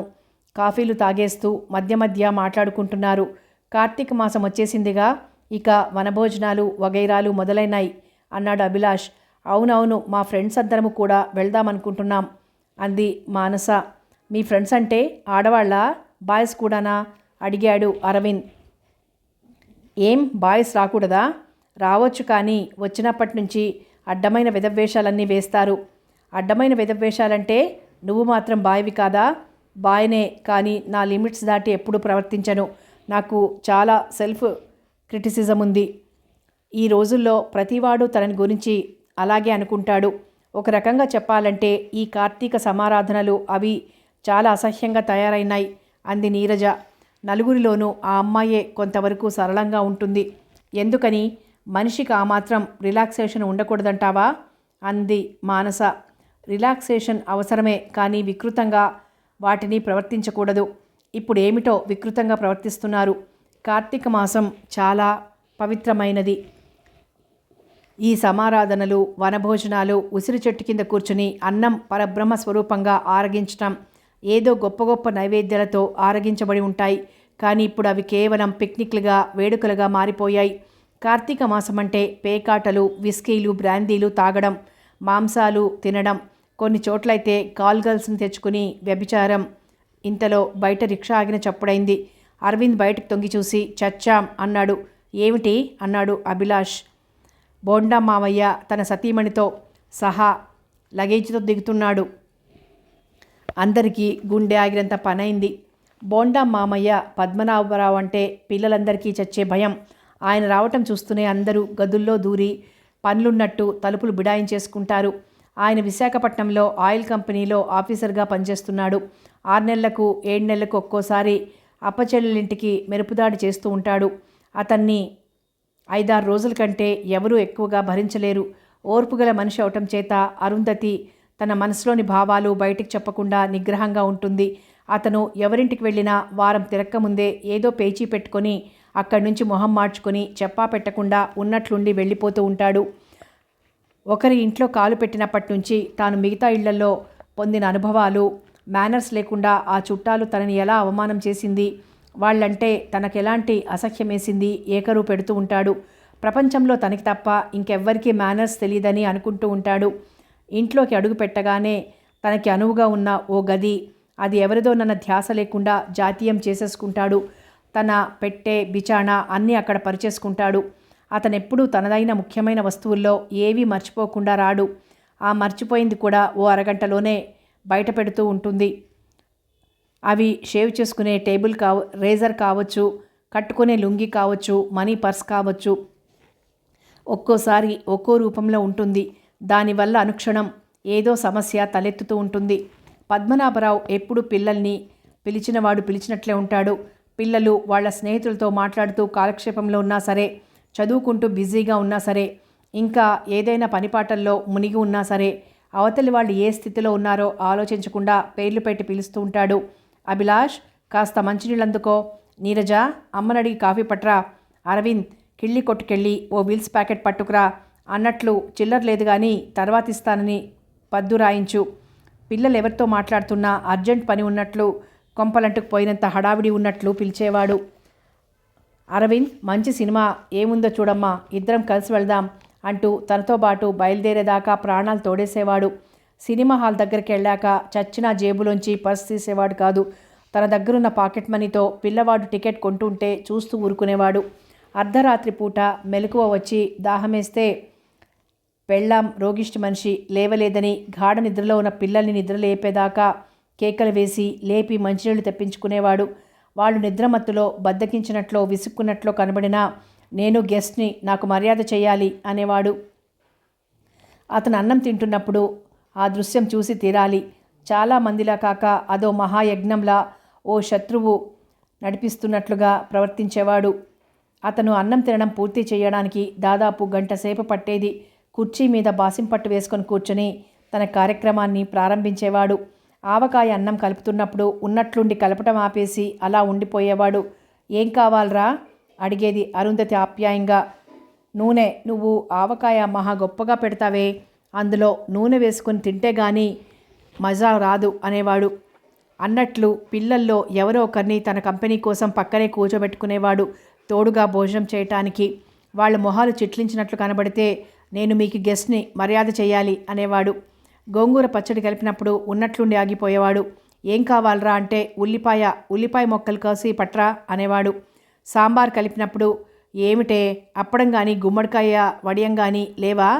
కాఫీలు తాగేస్తూ మధ్య మధ్య మాట్లాడుకుంటున్నారు. కార్తీక మాసం వచ్చేసిందిగా, ఇక వనభోజనాలు వగైరాలు మొదలైనాయి అన్నాడు అభిలాష్. అవునవును, మా ఫ్రెండ్స్ అందరము కూడా వెళ్దామనుకుంటున్నాం అంది మానస. మీ ఫ్రెండ్స్ అంటే ఆడవాళ్ళ, బాయ్స్ కూడానా అడిగాడు అరవింద్. ఏం బాయ్స్ రాకూడదా? రావచ్చు, కానీ వచ్చినప్పటి నుంచి అడ్డమైన వెధవేషాలన్నీ వేస్తారు. అడ్డమైన వెధవేషాలంటే నువ్వు మాత్రం బాయ్వి కాదా? బాయ్నే, కానీ నా లిమిట్స్ దాటి ఎప్పుడూ ప్రవర్తించను. నాకు చాలా సెల్ఫ్ క్రిటిసిజం ఉంది. ఈ రోజుల్లో ప్రతివాడు తనని గురించి అలాగే అనుకుంటాడు. ఒక రకంగా చెప్పాలంటే ఈ కార్తీక సమారాధనలు అవి చాలా అసహ్యంగా తయారైనాయి అంది నీరజ. నలుగురిలోనూ ఆ అమ్మాయే కొంతవరకు సరళంగా ఉంటుంది. ఎందుకని? మనిషికి ఆ మాత్రం రిలాక్సేషన్ ఉండకూడదంటావా అంది మానస. రిలాక్సేషన్ అవసరమే, కానీ వికృతంగా వాటిని ప్రవర్తించకూడదు. ఇప్పుడు ఏమిటో వికృతంగా ప్రవర్తిస్తున్నారు. కార్తీక మాసం చాలా పవిత్రమైనది. ఈ సమారాధనలు, వనభోజనాలు, ఉసిరి చెట్టు కింద కూర్చుని అన్నం పరబ్రహ్మ స్వరూపంగా ఆరగించటం, ఏదో గొప్ప గొప్ప నైవేద్యాలతో ఆరగించబడి ఉంటాయి. కానీ ఇప్పుడు అవి కేవలం పిక్నిక్లుగా, వేడుకలుగా మారిపోయాయి. కార్తీక మాసం అంటే పేకాటలు, విస్కీలు, బ్రాందీలు తాగడం, మాంసాలు తినడం, కొన్ని చోట్లయితే కాల్ గర్ల్స్ని తెచ్చుకుని వ్యభిచారం. ఇంతలో బయట రిక్షా ఆగిన చప్పుడైంది. అరవింద్ బయటకు తొంగి చూసి చచ్చాం అన్నాడు. ఏమిటి అన్నాడు అభిలాష్. బోండా మామయ్య తన సతీమణితో సహా లగేజ్తో దిగుతున్నాడు. అందరికీ గుండె ఆగినంత పనైంది. బోండా మామయ్య పద్మనాభరావు అంటే పిల్లలందరికీ చచ్చే భయం. ఆయన రావటం చూస్తూనే అందరూ గదుల్లో దూరి పనులున్నట్టు తలుపులు బిడాయించేసుకుంటారు. ఆయన విశాఖపట్నంలో ఆయిల్ కంపెనీలో ఆఫీసర్గా పనిచేస్తున్నాడు. 6 నెలలకు 7 నెలలకు ఒక్కోసారి అప్పచెల్లెలింటికి మెరుపుదాడి చేస్తూ ఉంటాడు. అతన్ని 5-6 రోజుల కంటే ఎవరూ ఎక్కువగా భరించలేరు. ఓర్పుగల మనిషి అవటం చేత అరుంధతి తన మనసులోని భావాలు బయటికి చెప్పకుండా నిగ్రహంగా ఉంటుంది. అతను ఎవరింటికి వెళ్ళినా వారం తిరక్కముందే ఏదో పేచీ పెట్టుకొని అక్కడి నుంచి మొహం మార్చుకొని చెప్పా పెట్టకుండా ఉన్నట్లుండి వెళ్ళిపోతూ ఉంటాడు. ఒకరి ఇంట్లో కాలు పెట్టినప్పటి నుంచి తాను మిగతా ఇళ్లలో పొందిన అనుభవాలు, మేనర్స్ లేకుండా ఆ చుట్టాలు తనని ఎలా అవమానం చేసింది, వాళ్ళంటే తనకెలాంటి అసహ్యమేసింది ఏకరువు పెడుతూ ఉంటాడు. ప్రపంచంలో తనకి తప్ప ఇంకెవ్వరికీ మేనర్స్ తెలియదని అనుకుంటూ ఉంటాడు. ఇంట్లోకి అడుగు పెట్టగానే తనకి అనువుగా ఉన్న ఓ గది, అది ఎవరిదోనన్న ధ్యాస లేకుండా జాతీయం చేసేసుకుంటాడు. తన పెట్టె, బిచాణా అన్నీ అక్కడ పరిచేసుకుంటాడు. అతనెప్పుడూ తనదైన ముఖ్యమైన వస్తువుల్లో ఏవీ మర్చిపోకుండా రాడు. ఆ మర్చిపోయింది కూడా ఓ అరగంటలోనే బయట పెడుతూ ఉంటుంది. అవి షేవ్ చేసుకునే టేబుల్ రేజర్ కావచ్చు, కట్టుకునే లుంగి కావచ్చు, మనీ పర్స్ కావచ్చు. ఒక్కోసారి ఒక్కో రూపంలో ఉంటుంది. దానివల్ల అనుక్షణం ఏదో సమస్య తలెత్తుతూ ఉంటుంది. పద్మనాభరావు ఎప్పుడు పిల్లల్ని పిలిచినవాడు పిలిచినట్లే ఉంటాడు. పిల్లలు వాళ్ళ స్నేహితులతో మాట్లాడుతూ కాలక్షేపంలో ఉన్నా సరే, చదువుకుంటూ బిజీగా ఉన్నా సరే, ఇంకా ఏదైనా పనిపాటల్లో మునిగి ఉన్నా సరే, అవతలి వాళ్ళు ఏ స్థితిలో ఉన్నారో ఆలోచించకుండా పేర్లు పెట్టి పిలుస్తూ ఉంటాడు. అభిలాష్, కాస్త మంచినీళ్ళందుకో. నీరజ, అమ్మనడిగి కాఫీ పట్రా. అరవింద్, కిళ్ళి కొట్టుకెళ్ళి ఓ విల్స్ ప్యాకెట్ పట్టుకురా అన్నట్లు చిల్లర లేదు కానీ తర్వాత ఇస్తానని పద్దు రాయించు. పిల్లలు ఎవరితో మాట్లాడుతున్నా అర్జెంట్ పని ఉన్నట్లు, కొంపలంటుకు పోయినంత హడావిడి ఉన్నట్లు పిలిచేవాడు. అరవింద్, మంచి సినిమా ఏముందో చూడమ్మా, ఇద్దరం కలిసి వెళ్దాం అంటూ తనతో పాటు బయలుదేరేదాకా ప్రాణాలు తోడేసేవాడు. సినిమా హాల్ దగ్గరికి వెళ్ళాక చచ్చిన జేబులోంచి పర్స్ తీసేవాడు కాదు. తన దగ్గరున్న పాకెట్ మనీతో పిల్లవాడు టికెట్ కొంటుంటే చూస్తూ ఊరుకునేవాడు. అర్ధరాత్రి పూట మెలకువ వచ్చి దాహమేస్తే పెళ్ళాం రోగిష్టి మనిషి లేవలేదని గాఢ నిద్రలో ఉన్న పిల్లల్ని నిద్ర లేపేదాకా కేకలు వేసి లేపి మంచినీళ్లు తెప్పించుకునేవాడు. వాళ్ళు నిద్రమత్తులో బద్దకించినట్లో విసుక్కున్నట్లో కనబడినా నేను గెస్ట్ని, నాకు మర్యాద చేయాలి అనేవాడు. అతను అన్నం తింటున్నప్పుడు ఆ దృశ్యం చూసి తీరాలి. చాలామందిలా కాక అదో మహాయజ్ఞంలా ఓ శత్రువు నడిపిస్తున్నట్లుగా ప్రవర్తించేవాడు. అతను అన్నం తినడం పూర్తి చేయడానికి దాదాపు గంట సేపు పట్టేది. కుర్చీ మీద బాసింపట్టు వేసుకొని కూర్చొని తన కార్యక్రమాన్ని ప్రారంభించేవాడు. ఆవకాయ అన్నం కలుపుతున్నప్పుడు ఉన్నట్లుండి కలపటం ఆపేసి అలా ఉండిపోయేవాడు. ఏం కావాలరా అడిగేది అరుంధతి ఆప్యాయంగా. నూనె, నువ్వు ఆవకాయ మహా గొప్పగా పెడతావే, అందులో నూనె వేసుకొని తింటే గానీ మజా రాదు అనేవాడు. అన్నట్లు పిల్లల్లో ఎవరో ఒకరిని తన కంపెనీ కోసం పక్కనే కూర్చోబెట్టుకునేవాడు తోడుగా భోజనం చేయటానికి. వాళ్ళ మొహాలు చిట్లించినట్లు కనబడితే నేను మీకు గెస్ట్ని, మర్యాద చేయాలి అనేవాడు. గోంగూర పచ్చడి కలిపినప్పుడు ఉన్నట్లుండి ఆగిపోయేవాడు. ఏం కావాలరా అంటే ఉల్లిపాయ మొక్కలు కోసి పట్రా అనేవాడు. సాంబార్ కలిపినప్పుడు ఏమిటే, అప్పడం కానీ గుమ్మడికాయ వడియం కానీ లేవా?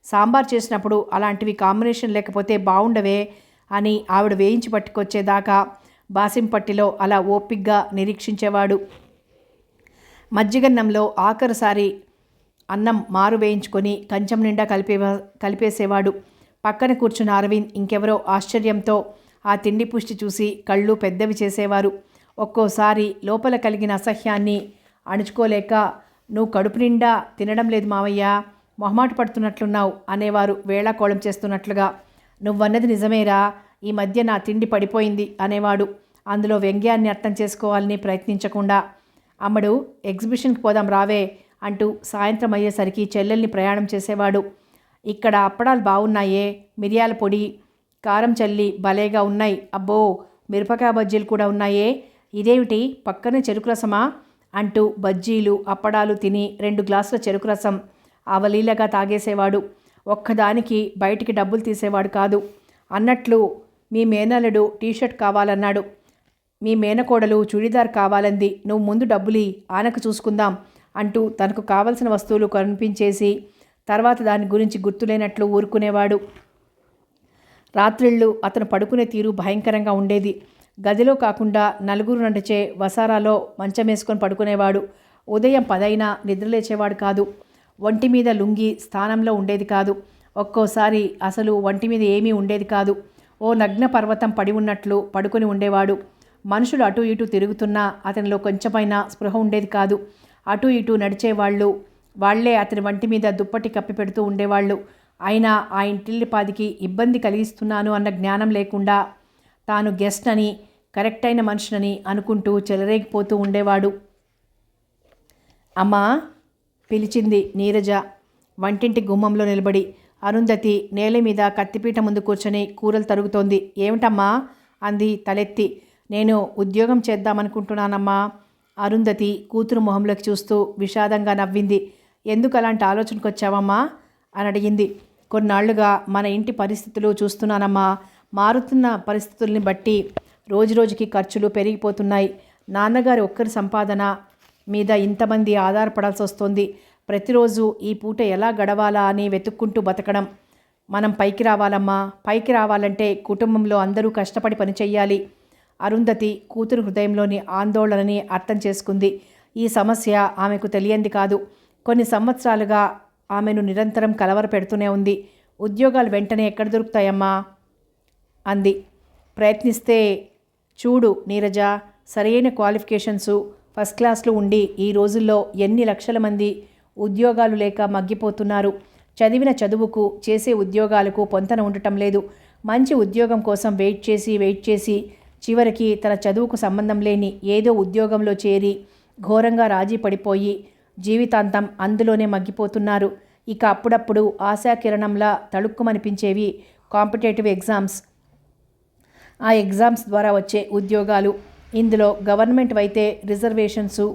సాంబార్ చేసినప్పుడు అలాంటివి కాంబినేషన్ లేకపోతే బాగుండవే అని ఆవిడ వేయించి పట్టుకొచ్చేదాకా బాసింపట్టిలో అలా ఓపిగ్గా నిరీక్షించేవాడు. మజ్జిగన్నంలో ఆఖరుసారి అన్నం మారు వేయించుకొని కంచం నిండా కలిపేసేవాడు. పక్కన కూర్చున్న అరవింద్ ఇంకెవరో ఆశ్చర్యంతో ఆ తిండి పుష్టి చూసి కళ్ళు పెద్దవి చేసేవారు. ఒక్కోసారి లోపల కలిగిన అసహ్యాన్ని అణుచుకోలేక, నువ్వు కడుపు నిండా తినడం లేదు మావయ్య, మొహమాట పడుతున్నట్లున్నావు అనేవారు వేళాకోళం చేస్తున్నట్లుగా. నువ్వన్నది నిజమేరా, ఈ మధ్య నా తిండి పడిపోయింది అనేవాడు అందులో వ్యంగ్యాన్ని అర్థం చేసుకోవాలని ప్రయత్నించకుండా. అమ్మడు, ఎగ్జిబిషన్కి పోదాం రావే అంటూ సాయంత్రం అయ్యేసరికి చెల్లెల్ని ప్రయాణం చేసేవాడు. ఇక్కడ అప్పడాలు బాగున్నాయే, మిరియాల పొడి కారం చల్లి భలేగా ఉన్నాయి, అబ్బో మిరపకాయ బజ్జీలు కూడా ఉన్నాయే, ఇదేమిటి పక్కనే చెరుకు రసమా అంటూ బజ్జీలు అప్పడాలు తిని 2 గ్లాసుల చెరుకు రసం అవలీలగా తాగేసేవాడు. ఒక్కదానికి బయటికి డబ్బులు తీసేవాడు కాదు. అన్నట్లు మీ మేనల్లుడు టీషర్ట్ కావాలన్నాడు, మీ మేనకోడలు చూడీదార్ కావాలంది, నువ్వు ముందు డబ్బులి ఆనకు చూసుకుందాం అంటూ తనకు కావలసిన వస్తువులు కనిపించేసి తర్వాత దాని గురించి గుర్తులేనట్లు ఊరుకునేవాడు. రాత్రిళ్ళు అతను పడుకునే తీరు భయంకరంగా ఉండేది. గదిలో కాకుండా నలుగురు నడిచే వసారాలో మంచం వేసుకొని పడుకునేవాడు. ఉదయం 10 అయినా నిద్రలేచేవాడు కాదు. ఒంటి మీద లుంగి స్థానంలో ఉండేది కాదు. ఒక్కోసారి అసలు ఒంటి మీద ఏమీ ఉండేది కాదు. ఓ నగ్న పర్వతం పడి ఉన్నట్లు పడుకొని ఉండేవాడు. మనుషులు అటు ఇటు తిరుగుతున్నా అతనిలో కొంచెమైనా స్పృహ ఉండేది కాదు. అటు ఇటు నడిచేవాళ్ళు వాళ్లే అతని వంటి మీద దుప్పటి కప్పి పెడుతూ ఉండేవాళ్ళు. అయినా ఆ ఇంటిల్లిపాదికి ఇబ్బంది కలిగిస్తున్నాను అన్న జ్ఞానం లేకుండా తాను గెస్ట్ అని, కరెక్ట్ అయిన మనిషినని అనుకుంటూ చెలరేగిపోతూ ఉండేవాడు. అమ్మా పిలిచింది నీరజ వంటింటి గుమ్మంలో నిలబడి. అరుంధతి నేల మీద కత్తిపీట ముందు కూర్చొని కూరలు తరుగుతోంది. ఏమిటమ్మా అంది తలెత్తి. నేను ఉద్యోగం చేద్దామనుకుంటున్నానమ్మా. అరుంధతి కూతురు మొహంలోకి చూస్తూ విషాదంగా నవ్వింది. ఎందుకు అలాంటి ఆలోచనకు వచ్చావమ్మా అని అడిగింది. కొన్నాళ్లుగా మన ఇంటి పరిస్థితులు చూస్తున్నానమ్మా. మారుతున్న పరిస్థితుల్ని బట్టి రోజురోజుకి ఖర్చులు పెరిగిపోతున్నాయి. నాన్నగారి ఒక్కరి సంపాదన మీద ఇంతమంది ఆధారపడాల్సి వస్తుంది. ప్రతిరోజు ఈ పూట ఎలా గడవాలా అని వెతుక్కుంటూ బతకడం. మనం పైకి రావాలమ్మా. పైకి రావాలంటే కుటుంబంలో అందరూ కష్టపడి పనిచెయ్యాలి. అరుంధతి కూతురు హృదయంలోని ఆందోళనని అర్థం చేసుకుంది. ఈ సమస్య ఆమెకు తెలియంది కాదు. కొన్ని సంవత్సరాలుగా ఆమెను నిరంతరం కలవర పెడుతూనే ఉంది. ఉద్యోగాలు వెంటనే ఎక్కడ దొరుకుతాయమ్మా అంది. ప్రయత్నిస్తే చూడు నీరజ, సరైన క్వాలిఫికేషన్సు, ఫస్ట్ క్లాస్లో ఉండి ఈ రోజుల్లో ఎన్ని లక్షల మంది ఉద్యోగాలు లేక మగ్గిపోతున్నారు. చదివిన చదువుకు, చేసే ఉద్యోగాలకు పొంతన ఉండటం లేదు. మంచి ఉద్యోగం కోసం వెయిట్ చేసి చివరికి తన చదువుకు సంబంధం లేని ఏదో ఉద్యోగంలో చేరి ఘోరంగా రాజీ పడిపోయి జీవితాంతం అందులోనే మగ్గిపోతున్నారు. ఇక అప్పుడప్పుడు ఆశాకిరణంలా తళుక్కుమనిపించేవి కాంపిటేటివ్ ఎగ్జామ్స్. ఆ ఎగ్జామ్స్ ద్వారా వచ్చే ఉద్యోగాలు. ఇందులో గవర్నమెంట్ అయితే రిజర్వేషన్సు,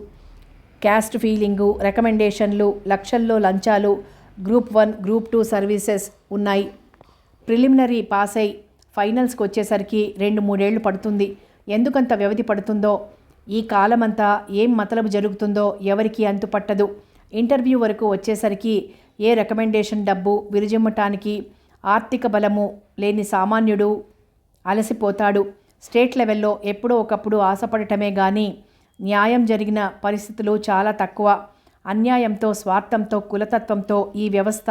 క్యాస్ట్ ఫీలింగు, రికమెండేషన్లు, లక్షల్లో లంచాలు, గ్రూప్ 1, గ్రూప్ 2 సర్వీసెస్ ఉన్నాయి. ప్రిలిమినరీ పాస్ అయి ఫైనల్స్కి వచ్చేసరికి 2-3 ఏళ్ళు పడుతుంది. ఎందుకంత వ్యవధి పడుతుందో, ఈ కాలమంతా ఏం మతలబు జరుగుతుందో ఎవరికీ అంతుపట్టదు. ఇంటర్వ్యూ వరకు వచ్చేసరికి ఏ రికమెండేషన్ డబ్బు విరుజిమ్మటానికి ఆర్థిక బలము లేని సామాన్యుడు అలసిపోతాడు. స్టేట్ లెవెల్లో ఎప్పుడో ఒకప్పుడు ఆశపడటమే కానీ న్యాయం జరిగిన పరిస్థితులు చాలా తక్కువ. అన్యాయంతో, స్వార్థంతో, కులతత్వంతో ఈ వ్యవస్థ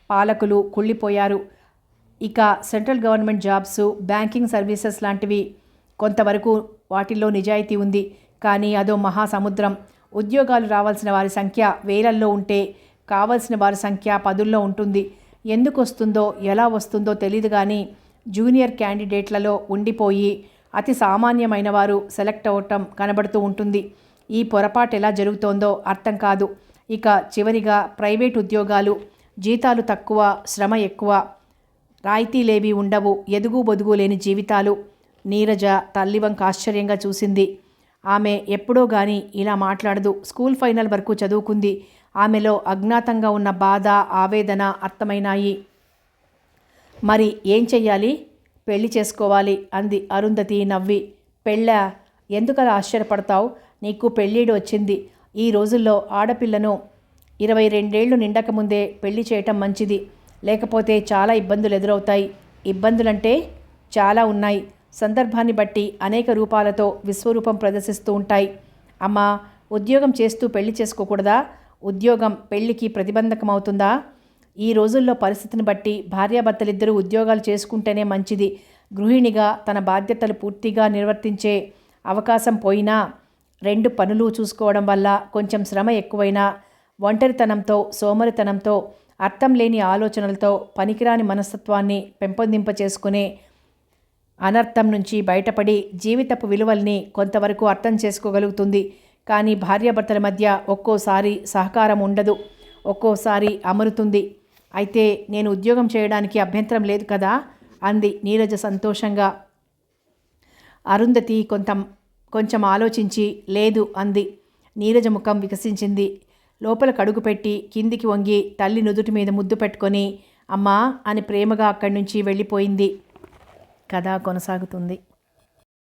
పాలకులు కుళ్ళిపోయారు. ఇక central government jobs, banking services లాంటివి కొంతవరకు వాటిల్లో నిజాయితీ ఉంది. కానీ అదో మహాసముద్రం. ఉద్యోగాలు రావాల్సిన వారి సంఖ్య వేలల్లో ఉంటే కావాల్సిన వారి సంఖ్య 10ల్లో ఉంటుంది. ఎందుకు వస్తుందో, ఎలా వస్తుందో తెలియదు కానీ జూనియర్ క్యాండిడేట్లలో ఉండిపోయి అతి సామాన్యమైన వారు సెలెక్ట్ అవ్వటం కనబడుతూ ఉంటుంది. ఈ పొరపాటు ఎలా జరుగుతోందో అర్థం కాదు. ఇక చివరిగా ప్రైవేట్ ఉద్యోగాలు, జీతాలు తక్కువ, శ్రమ ఎక్కువ, రాయితీలేవీ ఉండవు, ఎదుగు బొదుగు లేని జీవితాలు. నీరజ తల్లివంక ఆశ్చర్యంగా చూసింది. ఆమె ఎప్పుడో గాని ఇలా మాట్లాడదు. స్కూల్ ఫైనల్ వరకు చదువుకుంది. ఆమెలో అజ్ఞాతంగా ఉన్న బాధ, ఆవేదన అర్థమైనాయి. మరి ఏం చెయ్యాలి? పెళ్లి చేసుకోవాలి అంది అరుంధతి నవ్వి. పెళ్ళా? ఎందుకలా ఆశ్చర్యపడతావు? నీకు పెళ్ళీడు వచ్చింది. ఈ రోజుల్లో ఆడపిల్లను 22 ఏళ్ళు నిండకముందే పెళ్లి చేయటం మంచిది. లేకపోతే చాలా ఇబ్బందులు ఎదురవుతాయి. ఇబ్బందులంటే చాలా ఉన్నాయి. సందర్భాన్ని బట్టి అనేక రూపాలతో విశ్వరూపం ప్రదర్శిస్తూ ఉంటాయి. అమ్మా, ఉద్యోగం చేస్తూ పెళ్లి చేసుకోకూడదా? ఉద్యోగం పెళ్లికి ప్రతిబంధకమవుతుందా? ఈ రోజుల్లో పరిస్థితిని బట్టి భార్యాభర్తలిద్దరూ ఉద్యోగాలు చేసుకుంటేనే మంచిది. గృహిణిగా తన బాధ్యతలు పూర్తిగా నిర్వర్తించే అవకాశం పోయినా 2 పనులు చూసుకోవడం వల్ల కొంచెం శ్రమ ఎక్కువైనా ఒంటరితనంతో, సోమరితనంతో, అర్థం లేని ఆలోచనలతో, పనికిరాని మనస్తత్వాన్ని పెంపొందింపచేసుకునే అనర్థం నుంచి బయటపడి జీవితపు విలువల్ని కొంతవరకు అర్థం చేసుకోగలుగుతుంది. కానీ భార్యాభర్తల మధ్య ఒక్కోసారి సహకారం ఉండదు, ఒక్కోసారి అమరుతుంది. అయితే నేను ఉద్యోగం చేయడానికి అభ్యంతరం లేదు కదా అంది నీరజ సంతోషంగా. అరుంధతి కొంచెం ఆలోచించి లేదు అంది. నీరజ ముఖం వికసించింది. లోపల కడుగుపెట్టి కిందికి వంగి తల్లి నుదుటి మీద ముద్దు పెట్టుకొని అమ్మా అని ప్రేమగా అక్కడి నుంచి వెళ్ళిపోయింది. కథ కొనసాగుతుంది.